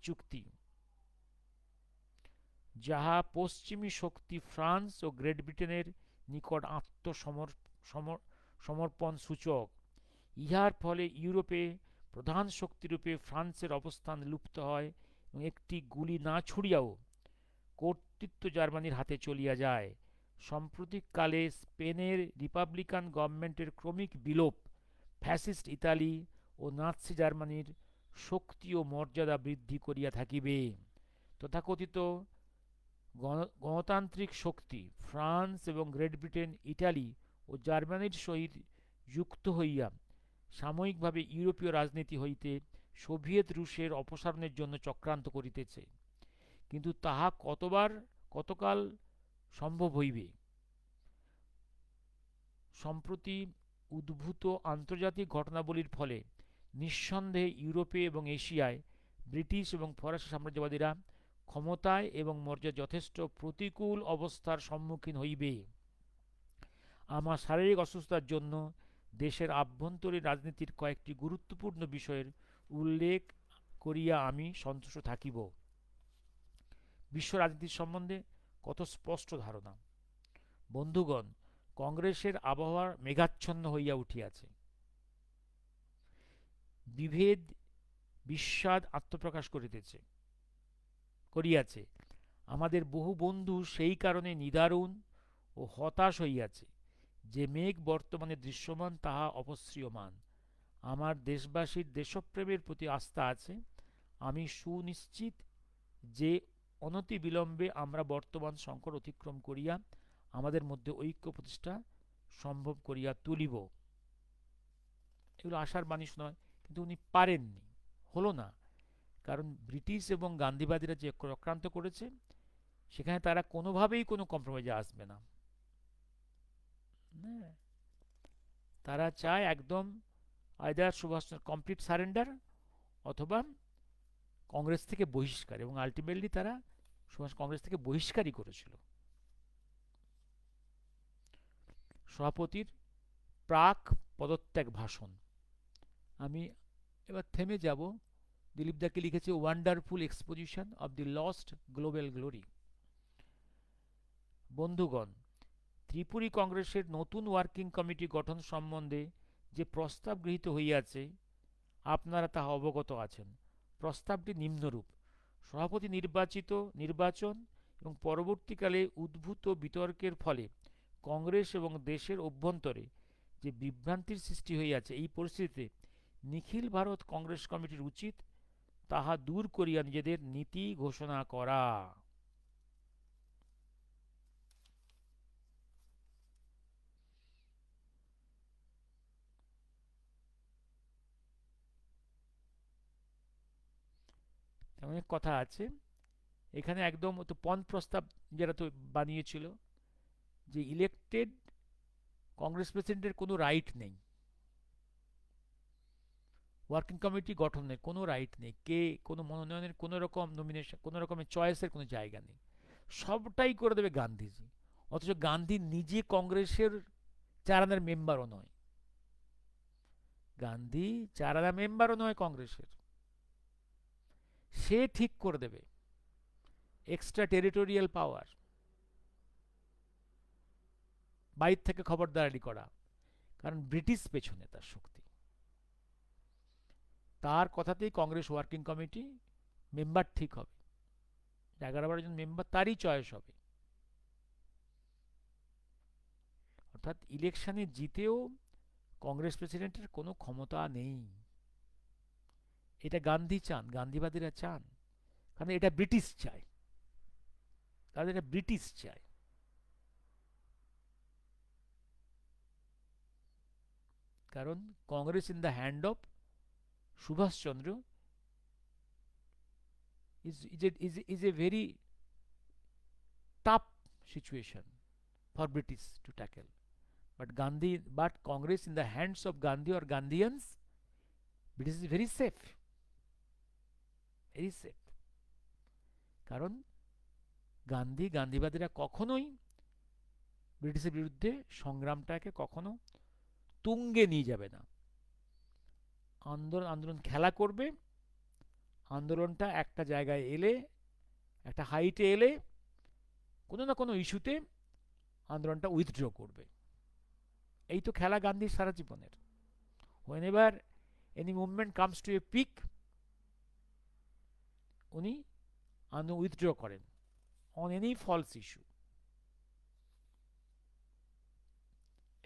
চুক্তি, যাহা পশ্চিমী শক্তি ফ্রান্স ও গ্রেট ব্রিটেনের নিকট আত্মসমর্পণ সূচক। ইহার ফলে ইউরোপে প্রধান শক্তিরূপে ফ্রান্সের অবস্থান লুপ্ত হয় এবং একটি গুলি না ছুড়িয়াও কর্তৃত্ব জার্মানির হাতে চলিয়া যায়। সাম্প্রতিককালে স্পেনের রিপাবলিকান গভর্নমেন্টের ক্রমিক বিলোপ ফ্যাসিস্ট ইতালি ও নাৎসি জার্মানির শক্তি ও মর্যাদা বৃদ্ধি করিয়া থাকিবে। তথাকথিত গণতান্ত্রিক শক্তি ফ্রান্স এবং গ্রেট ব্রিটেন, ইটালি ও জার্মানির সহিত যুক্ত হইয়া সাময়িকভাবে ইউরোপীয় রাজনীতি হইতে সোভিয়েত রুশের অপসারণের জন্য চক্রান্ত করিতেছে। কিন্তু তাহা কতকাল সম্ভব হইবে? সম্প্রতি উদ্ভূত আন্তর্জাতিক ঘটনাবলীর ফলে নিঃসন্দেহে ইউরোপে এবং এশিয়ায় ব্রিটিশ এবং ফরাসি সাম্রাজ্যবাদীরা ক্ষমতায় এবং মর্যাদায় যথেষ্ট প্রতিকূল অবস্থার সম্মুখীন হইবে। আমার শারীরিক অসুস্থতার জন্য দেশের আভ্যন্তরীণ রাজনীতির কয়েকটি গুরুত্বপূর্ণ বিষয়ের উল্লেখ করিয়া আমি সন্তুষ্ট থাকিব। বিশ্ব রাজনীতির সম্বন্ধে কত স্পষ্ট ধারণা! বন্ধুগণ, কংগ্রেসের আবহাওয়া মেঘাচ্ছন্ন হইয়া উঠিয়াছে। বিভেদ বিস্বাদ আত্মপ্রকাশ করিয়াছে। আমাদের বহু বন্ধু সেই কারণে নিদারুণ ও হতাশ হইয়াছে। যে মেঘ বর্তমানে দৃশ্যমান তাহা অপসৃয়মান। আমার দেশবাসীর দেশপ্রেমের প্রতি আস্থা আছে। আমি সুনিশ্চিত যে অনতিবিলম্বে আমরা বর্তমান সংকট অতিক্রম করিয়া আমাদের মধ্যে ঐক্য প্রতিষ্ঠা সম্ভব করিয়া তুলিব। এগুলো আশার বাণী নয়, কিন্তু উনি পারেননি, হলো না। কারণ ব্রিটিশ এবং গান্ধীবাদীরা যে চক্রান্ত করেছে, সেখানে তারা কোনোভাবেই কোনো কম্প্রোমাইজে আসবে না। হ্যাঁ, তারা চায় একদম আইদার সুভাষ কমপ্লিট সারেন্ডার অথবা কংগ্রেস থেকে বহিষ্কার, এবং আলটিমেটলি তারা সুভাষ কংগ্রেস থেকে বহিষ্কারই করেছিল। সভাপতির প্রাক পদত্যাগ ভাষণ। আমি এবার থেমে যাব। দিলীপ দাকে লিখেছে wonderful exposition of the lost global glory. বন্ধুগণ, ত্রিপুরী কংগ্রেসের নতুন ওয়ার্কিং কমিটি গঠন সম্বন্ধে যে প্রস্তাব গৃহীত হইয়াছে, আপনারা তাহা অবগত আছেন। প্রস্তাবটি নিম্নরূপ: সভাপতি নির্বাচন এবং পরবর্তীকালে উদ্ভূত বিতর্কের ফলে কংগ্রেস এবং দেশের অভ্যন্তরে যে বিভ্রান্তির সৃষ্টি হইয়াছে, এই পরিস্থিতিতে নিখিল ভারত কংগ্রেস কমিটির উচিত তাহা দূর করিয়া নিজেদের নীতি ঘোষণা করা। অনেক কথা আছে এখানে। একদম তো পণ প্রস্তাব যারা তো বানিয়েছিল যে ইলেকটেড কংগ্রেস প্রেসিডেন্টের কোনো রাইট নেই, ওয়ার্কিং কমিটি গঠনের কোনো রাইট নেই, কে কোনো মনোনয়নের কোনো রকম নমিনেশন, কোনো রকমের চয়েসের কোনো জায়গা নেই, সবটাই করে দেবে গান্ধীজি। অথচ গান্ধী নিজে কংগ্রেসের চারানার মেম্বারও নয়, গান্ধী চারানা মেম্বারও নয় কংগ্রেসের। সে ঠিক করে দেবে এক্সট্রা টেরিটোরিয়াল পাওয়ার, বাইর থেকে খবরদারি করা, কারণ ব্রিটিশ পেছনে তার শক্তি। তার কথাতেই কংগ্রেস ওয়ার্কিং কমিটি মেম্বার ঠিক হবে, 11-12 জন মেম্বার তারই চয়েস হবে। অর্থাৎ ইলেকশনে জিতেও কংগ্রেস প্রেসিডেন্টের কোনো ক্ষমতা নেই। এটা গান্ধী চান, গান্ধীবাদীরা চান, কারণ এটা ব্রিটিশ চায়, তাদের এটা ব্রিটিশ চায়। কারণ Congress in the hand of Subhash Chandra is a very tough situation for British to tackle. But Congress in the hands of Gandhi or Gandhians, British is very safe, very safe. কারণ গান্ধীবাদীরা কখনোই ব্রিটিশের বিরুদ্ধে সংগ্রামটাকে কখনো তুঙ্গে নিয়ে যাবে না। আন্দোলন খেলা করবে, আন্দোলনটা একটা জায়গায় এলে, একটা হাইটে এলে, কোনো না কোনো ইস্যুতে আন্দোলনটা উইথড্র করবে। এই তো খেলা গান্ধীর সারা জীবনের। whenever any movement comes to a peak, উনি আন্দোলন উইথড্র করেন on any false issue।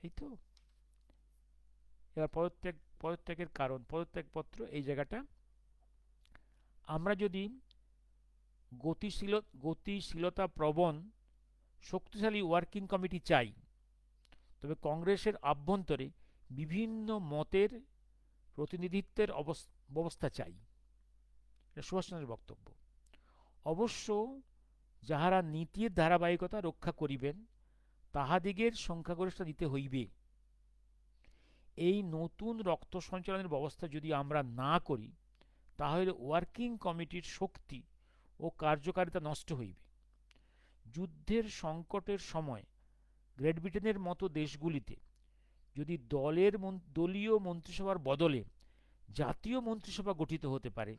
এই তো। এবার পদত্যাগের কারণ, পদত্যাগপত্র, এই জায়গাটা আমরা যদি গতিশীলতা প্রবণ শক্তিশালী ওয়ার্কিং কমিটি চাই, তবে কংগ্রেসের আভ্যন্তরে বিভিন্ন মতের প্রতিনিধিত্বের ব্যবস্থা চাই। এটা সুভাষচন্দ্রের বক্তব্য। অবশ্য যাহারা নীতির ধারাবাহিকতা রক্ষা করিবেন, তাহাদিগের সংখ্যাগরিষ্ঠতা দিতে হইবে। এই নতুন রক্ত সঞ্চালনের ব্যবস্থা যদি আমরা না করি, তাহলে ওয়ার্কিং কমিটির শক্তি ও কার্যকারিতা নষ্ট হইবে। যুদ্ধের সংকটের সময় গ্রেট ব্রিটেনের মতো দেশগুলিতে যদি দলীয় মন্ত্রিসভার বদলে জাতীয় মন্ত্রিসভা গঠিত হতে পারে,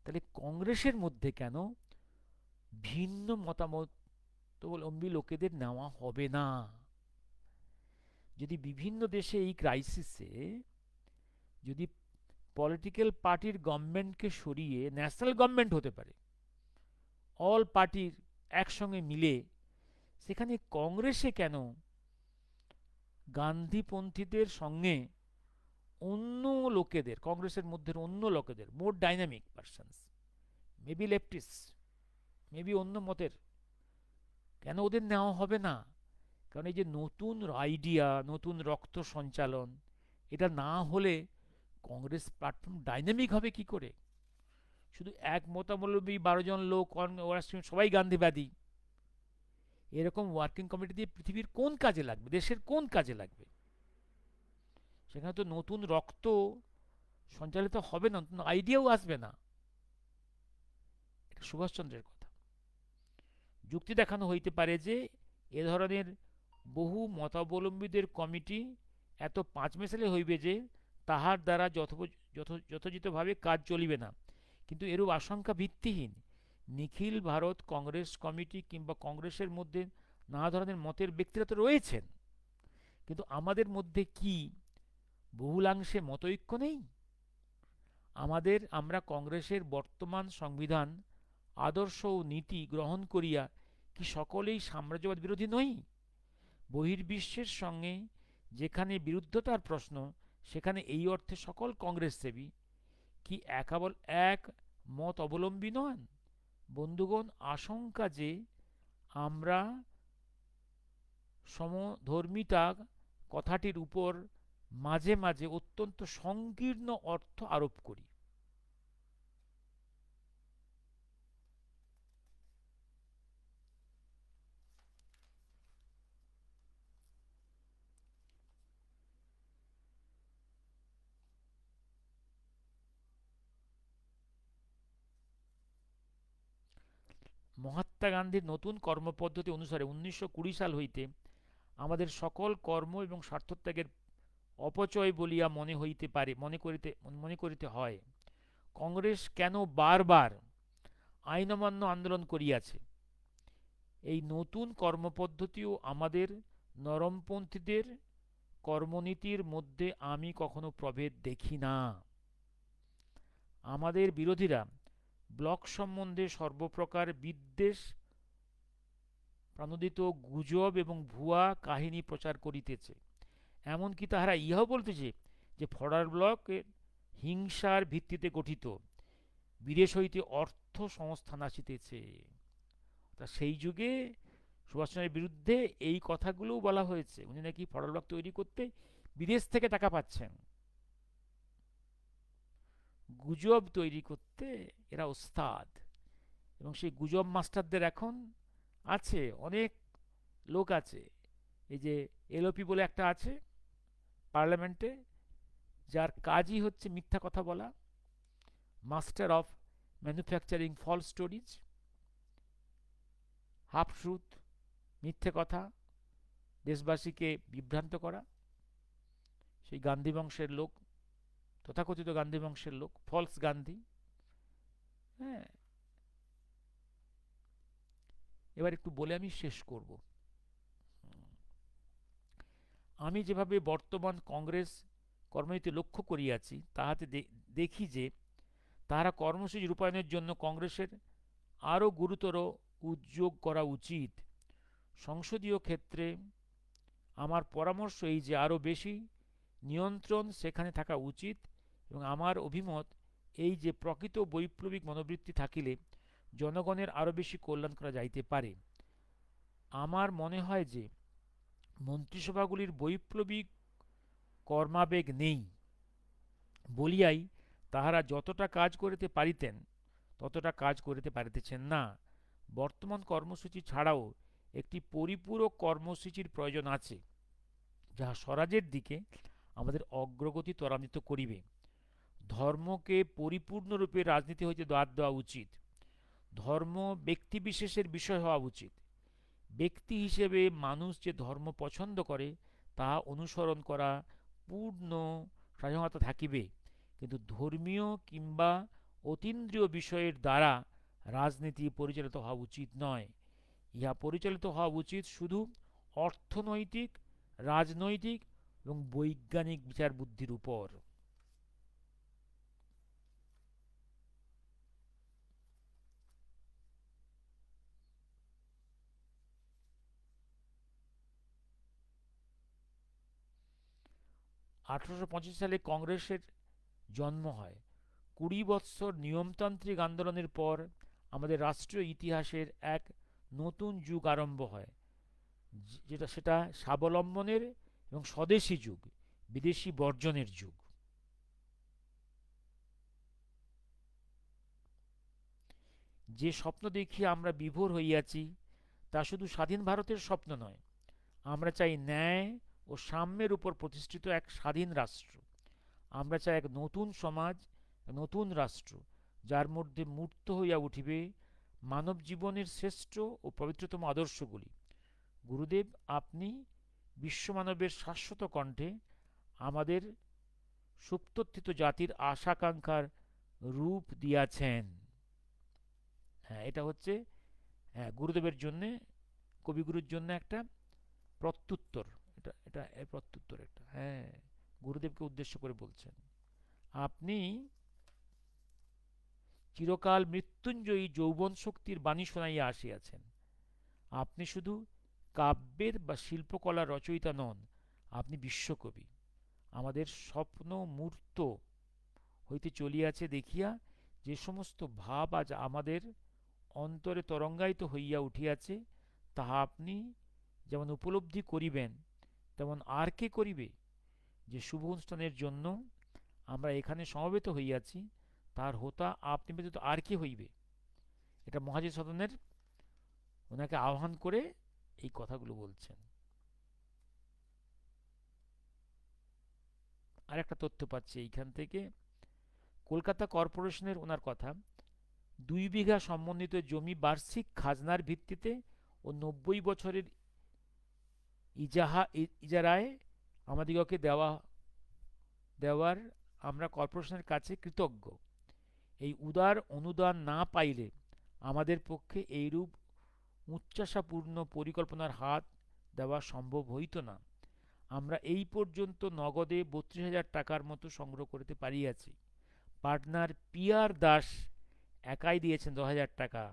তাহলে কংগ্রেসের মধ্যে কেন ভিন্ন মতামতাবলম্বী লোকেদের নেওয়া হবে না? যদি বিভিন্ন দেশে এই ক্রাইসিসে যদি পলিটিক্যাল পার্টির গভর্নমেন্টকে সরিয়ে ন্যাশনাল গভর্নমেন্ট হতে পারে, অল পার্টির একসঙ্গে মিলে, সেখানে কংগ্রেসে কেন গান্ধীপন্থীদের সঙ্গে অন্য লোকেদের, কংগ্রেসের মধ্যে অন্য লোকেদের, more dynamic persons, maybe leftist, maybe অন্য মতের, কেন ওদের নেওয়া হবে না? কারণ এই যে নতুন আইডিয়া, নতুন রক্ত সঞ্চালন, এটা না হলে কংগ্রেস প্ল্যাটফর্ম ডাইনামিক হবে কি করে? শুধু এক মতাবলম্বী 12 জন লোক, ওরা সবাই গান্ধীবাদী, এরকম ওয়ার্কিং কমিটি দিয়ে পৃথিবীর কোন কাজে লাগবে, দেশের কোন কাজে লাগবে? সেখানে তো নতুন রক্ত সঞ্চালিত হবে না, নতুন আইডিয়াও আসবে না। এটা সুভাষচন্দ্রের কথা। যুক্তি দেখানো হইতে পারে যে এ ধরনের বহু মতাবলম্বীদের কমিটি এত পাঁচমেশালে হইবে যে তাহার দ্বারা যথোচিতভাবে কাজ চলিবে না, কিন্তু এরূপ আশঙ্কা ভিত্তিহীন। নিখিল ভারত কংগ্রেস কমিটি কিংবা কংগ্রেসের মধ্যে নানা ধরনের মতের ব্যক্তিরা তো রয়েছেন, কিন্তু আমাদের মধ্যে কি বহুলাংশে মতৈক্য নেই? আমরা কংগ্রেসের বর্তমান সংবিধান, আদর্শ ও নীতি গ্রহণ করিয়া কি সকলেই সাম্রাজ্যবাদ বিরোধী নই? বহির্বিশ্বের সঙ্গে যেখানে বিরুদ্ধতার প্রশ্ন, সেখানে এই অর্থে সকল কংগ্রেসসেবী কি কেবল এক মত অবলম্বী নন? বন্ধুগণ, আশঙ্কা যে আমরা সমধর্মিতা কথাটির উপর মাঝে মাঝে অত্যন্ত সংকীর্ণ অর্থ আরোপ করি। মহাত্মা গান্ধীর নতুন কর্মপদ্ধতি অনুসারে 1920 সাল হইতে আমাদের সকল কর্ম এবং স্বার্থত্যাগের অপচয় বলিয়া মনে করিতে হয়। কংগ্রেস কেন বারবার আইন অমান্য আন্দোলন করিয়াছে? এই নতুন কর্মপদ্ধতিও আমাদের নরমপন্থীদের কর্মনীতির মধ্যে আমি কখনো প্রভেদ দেখি না। আমাদের বিরোধীরা ব্লক সম্বন্ধে সর্বপ্রকার বিদ্বেষ প্রণোদিত গুজব এবং ভুয়া কাহিনী প্রচার করিতেছে। এমনকি তাহারা ইহাও বলিতেছে যে ফরওয়ার্ড ব্লক হিংসার ভিত্তিতে গঠিত, বিদেশ হইতে অর্থ সংস্থান আসিতেছে। তা সেই যুগে সুভাষচন্দ্রের বিরুদ্ধে এই কথাগুলোও বলা হয়েছে, উনি নাকি ফরওয়ার্ড ব্লক তৈরি করতে বিদেশ থেকে টাকা পাচ্ছেন, গুজব তৈরি করতে এরা ওস্তাদ। এবং সেই গুজব মাস্টারদের এখন আছে, অনেক লোক আছে। এই যে এলওপি বলে একটা আছে পার্লামেন্টে, যার কাজই হচ্ছে মিথ্যা কথা বলা, master of manufacturing false stories, half truth, মিথ্যে কথা, দেশবাসীকে বিভ্রান্ত করা। সেই গান্ধী বংশের লোক, তথাকথিত গান্ধী বংশের লোক, ফলস গান্ধী। হ্যাঁ, এবার একটু বলে আমি শেষ করব। আমি যেভাবে বর্তমান কংগ্রেস কর্মনীতি লক্ষ্য করিয়াছি, তাহাতে দেখি যে তাহারা কর্মসূচি রূপায়ণের জন্য কংগ্রেসের আরও গুরুতর উদ্যোগ করা উচিত। সংসদীয় ক্ষেত্রে আমার পরামর্শ এই যে আরও বেশি নিয়ন্ত্রণ সেখানে থাকা উচিত, এবং আমার অভিমত এই যে প্রকৃত বৈপ্লবিক মনোবৃত্তি থাকিলে জনগণের আরও বেশি কল্যাণ করা যাইতে পারে। আমার মনে হয় যে মন্ত্রিসভাগুলির বৈপ্লবিক কর্মাবেগ নেই বলিয়াই তাহারা যতটা কাজ করিতে পারিতেন ততটা কাজ করিতে পারিতেছেন না। বর্তমান কর্মসূচি ছাড়াও একটি পরিপূরক কর্মসূচির প্রয়োজন আছে, যাহা স্বরাজের দিকে আমাদের অগ্রগতি ত্বরান্বিত করিবে। ধর্মকে পরিপূর্ণরূপে রাজনীতি হইতে বাদ দেওয়া উচিত। ধর্ম ব্যক্তিবিশেষের বিষয় হওয়া উচিত। ব্যক্তি হিসেবে মানুষ যে ধর্ম পছন্দ করে তাহা অনুসরণ করা পূর্ণ স্বাধীনতা থাকিবে, কিন্তু ধর্মীয় কিংবা অতীন্দ্রিয় বিষয়ের দ্বারা রাজনীতি পরিচালিত হওয়া উচিত নয়। ইহা পরিচালিত হওয়া উচিত শুধু অর্থনৈতিক, রাজনৈতিক এবং বৈজ্ঞানিক বিচার বুদ্ধির উপর। 1885 সালে কংগ্রেসের জন্ম হয়। 20 বৎসর নিয়মতান্ত্রিক আন্দোলনের পর আমাদের রাষ্ট্রীয় ইতিহাসের এক নতুন যুগ আরম্ভ হয়, সেটা স্বাবলম্বনের এবং স্বদেশী যুগ, বিদেশি বর্জনের যুগ। যে স্বপ্ন দেখিয়া আমরা বিভোর হইয়াছি তা শুধু স্বাধীন ভারতের স্বপ্ন নয়। আমরা চাই ন্যায় ও সাম্যের উপর প্রতিষ্ঠিত এক স্বাধীন রাষ্ট্র। আমরা চাই এক নতুন সমাজ, নতুন রাষ্ট্র, যার মধ্যে মূর্ত হইয়া উঠিবে মানব জীবনের শ্রেষ্ঠ ও পবিত্রতম আদর্শগুলি। গুরুদেব, আপনি বিশ্বমানবের শাশ্বত কণ্ঠে আমাদের সুপ্তথিত জাতির আশাকাঙ্ক্ষার রূপ দিয়াছেন। হ্যাঁ, এটা হচ্ছে, হ্যাঁ, গুরুদেবের জন্যে, কবিগুরুর জন্য একটা প্রত্যুত্তর। এটা এটা প্রত্যুত্তর একটা, হ্যাঁ, গুরুদেবকে উদ্দেশ্য করে বলছেন। আপনি চিরকাল মৃত্যুঞ্জয়ী যৌবন শক্তির বাণী শোনাইয়া আসিয়াছেন। আপনি শুধু কাব্যের বা শিল্পকলার রচয়িতা নন, আপনি বিশ্বকবি। আমাদের স্বপ্ন মূর্ত হইতে চলিয়াছে দেখিয়া যে সমস্ত ভাব আজ আমাদের অন্তরে তরঙ্গায়িত হইয়া উঠিয়াছে, তাহা আপনি যেমন উপলব্ধি করিবেন, তেমন আর কে করিবে? যে শুভ অনুষ্ঠানের জন্য আমরা এখানে সমবেত হইয়াছি, তার হোতা আপনি ব্যতীত আর কে হইবে? এটা মহাজি সদনের ওনাকে আহ্বান করে এই কথাগুলো বলছেন। আর একটা তথ্য পাচ্ছি এইখান থেকে, কলকাতা কর্পোরেশনের ওনার কথা, 2 বিঘা সমন্বিত জমি বার্ষিক খাজনার ভিত্তিতে ও 90 বছরের ইজারায় আমাদিগকে দেওয়ার আমরা কর্পোরেশনের কাছে কৃতজ্ঞ। এই উদার অনুদান না পাইলে আমাদের পক্ষে এইরূপ উচ্চাশাপূর্ণ পরিকল্পনার হাত দেওয়া সম্ভব হইত না। আমরা এই পর্যন্ত নগদে 32,000 টাকার মতো সংগ্রহ করিতে পারিয়াছি। পার্টনার পিয়ার দাস একাই দিয়েছেন 10,000 টাকা।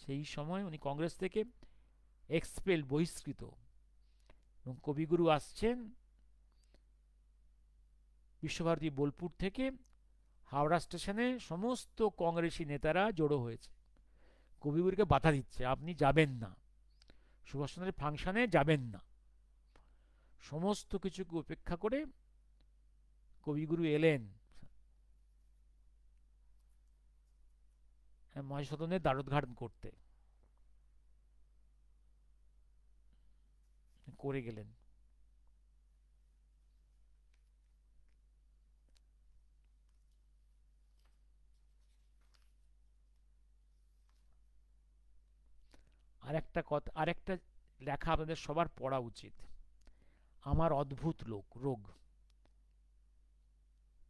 সেই সময় উনি কংগ্রেস থেকে বহিষ্কৃত, এবং কবিগুরু আসছেন বিশ্বভারতী বোলপুর থেকে। হাওড়া স্টেশনে সমস্ত কংগ্রেসী নেতারা জড়ো হয়েছে, কবিগুরুকে বাধা দিচ্ছে, আপনি যাবেন না, সুভাষচন্দ্রের ফাংশনে যাবেন না। সমস্ত কিছুকে উপেক্ষা করে কবিগুরু এলেন মহাসদনের দ্বারোদ্ঘাটন করতে, করে গেলেন। আরেকটা লেখা আপনাদের সবার পড়া উচিত, আমার অদ্ভুত রোগ।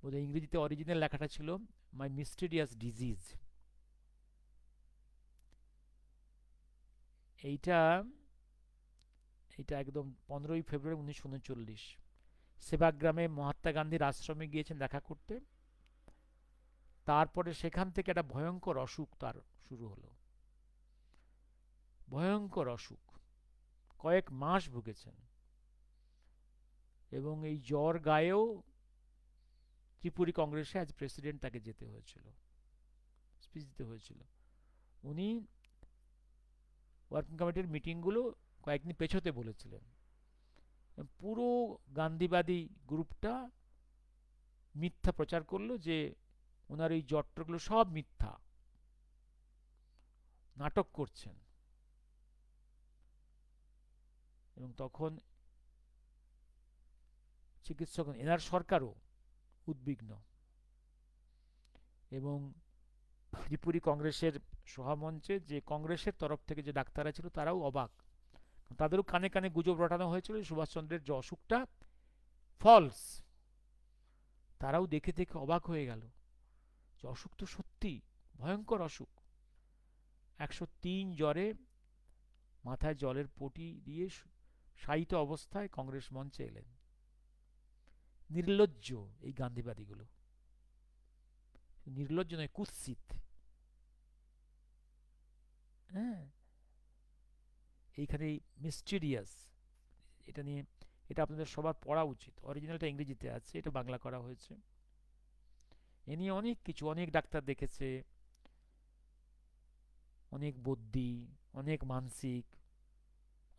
বোধহয় ইংরেজিতে অরিজিনাল লেখাটা ছিল মাই মিস্টেরিয়াস ডিজিজ। এইটা এইটা একদম 15ই ফেব্রুয়ারি 1939 সেবাগ্রামে মহাত্মা গান্ধীর আশ্রমে গিয়েছেন দেখা করতে। তারপরে সেখান থেকে একটা ভয়ঙ্কর অসুখ তার শুরু হলো, ভয়ঙ্কর অসুখ, কয়েক মাস ভুগেছেন। এবং এই জ্বর গায়েও ত্রিপুরী কংগ্রেসে আজ প্রেসিডেন্ট তাকে যেতে হয়েছিল, স্পিচ দিতে হয়েছিল। উনি ওয়ার্কিং কমিটির মিটিংগুলো কয়েকদিন পেছোতে বলেছিলেন। পুরো গান্ধীবাদী গ্রুপটা মিথ্যা প্রচার করলো যে ওনার এই জ্বরগুলো সব মিথ্যা, নাটক করছেন। এবং তখন চিকিৎসক, এনার সরকারও উদ্বিগ্ন, এবং ত্রিপুরী কংগ্রেসের সভামঞ্চে যে কংগ্রেসের তরফ থেকে যে ডাক্তাররা ছিল তারাও অবাক। তাদেরও কানে কানে গুজব রটানো হয়েছিল সুভাষচন্দ্রের যে অসুখটা ফলস। তারাও দেখে দেখে অবাক হয়ে গেল যে অসুখ তো সত্যি ভয়ঙ্কর অসুখ। 103 জ্বরে মাথায় জলের পটি দিয়ে শায়িত অবস্থায় কংগ্রেস মঞ্চে এলেন। নির্লজ্জ এই গান্ধীবাদীগুলো, নির্লজ্জ নয়, কুৎসিত। হ্যাঁ, এইখানে মিস্টিরিয়াস, এটা নিয়ে, এটা আপনাদের সবার পড়া উচিত। অরিজিনালটা ইংরেজিতে আছে, এটা বাংলা করা হয়েছে। এ নিয়ে অনেক কিছু, অনেক ডাক্তার দেখেছে, অনেক বদ্যি, অনেক মানসিক,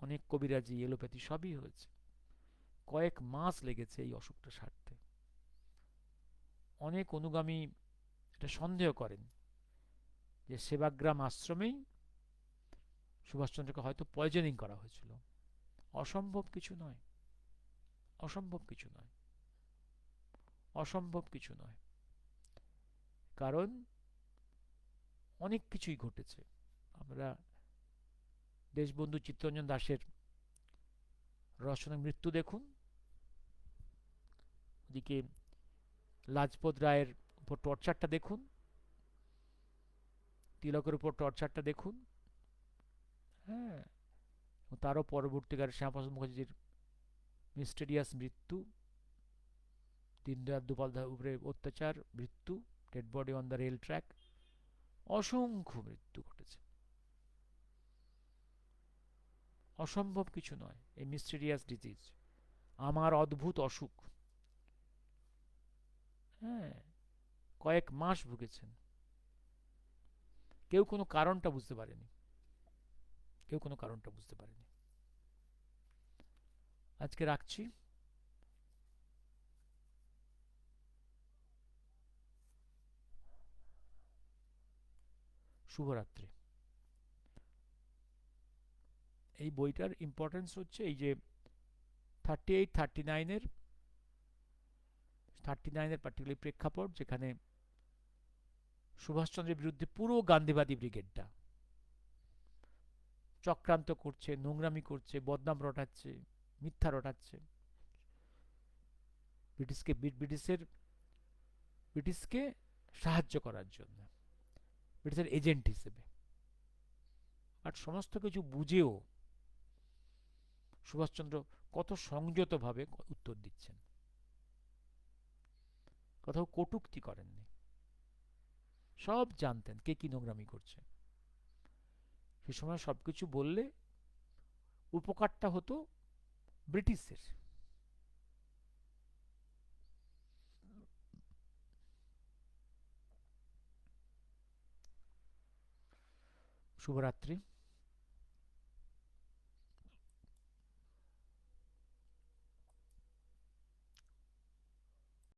অনেক কবিরাজি, এলোপ্যাথি সবই হয়েছে। কয়েক মাস লেগেছে এই অসুখটা সারতে। অনেক অনুগামী এটা সন্দেহ করেন যে সেবাগ্রাম আশ্রমেই সুভাষচন্দ্রকে হয়তো পয়জনিং করা হয়েছিল। অসম্ভব কিছু নয়, অসম্ভব কিছু নয়, অসম্ভব কিছু নয়। কারণ অনেক কিছুই ঘটেছে। আমরা দেশবন্ধু চিত্তরঞ্জন দাশের রহস্যময় মৃত্যু দেখুন, ওদিকে লাজপত রায়ের উপর টর্চারটা দেখুন, তিলকের উপর টর্চারটা দেখুন। হ্যাঁ, তারও পরবর্তীকালে শ্যামাপ্রসাদ মুখার্জির মিস্টেরিয়াস মৃত্যু, দীনদয়াল উপাধ্যায়ের উপরে অত্যাচার, মৃত্যু, dead body on the rail track, অসংখ্য মৃত্যু ঘটেছে। অসম্ভব কিছু নয় এই মিস্টেরিয়াস ডিজিজ, আমার অদ্ভুত অসুখ। হ্যাঁ, কয়েক মাস ভুগেছেন, কেউ কোনো কারণটা বুঝতে পারেনি, কেউ কোনো কারণটা বুঝতে পারেনি। আজকে রাখছি। শুভরাত্রি। এই বইটার ইম্পর্টেন্স হচ্ছে এই যে 38 39-এর, 39-এর পার্টিকুলার প্রেক্ষাপট, যেখানে সুভাষচন্দ্রের বিরুদ্ধে পুরো গান্ধীবাদী ব্রিগেডটা চক্রান্ত করছে, নোংরামি করছে, বদনাম রটাচ্ছে, মিথ্যা রটাচ্ছে ব্রিটিশকে, ব্রিটিশকে সাহায্য করার জন্য, ব্রিটিশের এজেন্ট হিসেবে। আর সমস্ত কিছু বুঝেও সুভাষচন্দ্র কত সংযতভাবে উত্তর দিচ্ছেন, কোথাও কটূক্তি করেননি। সব জানতেন কে কি নোংরামি করছে। সে সময় সবকিছু বললে উপকারটা হতো ব্রিটিশের। শুভরাত্রি।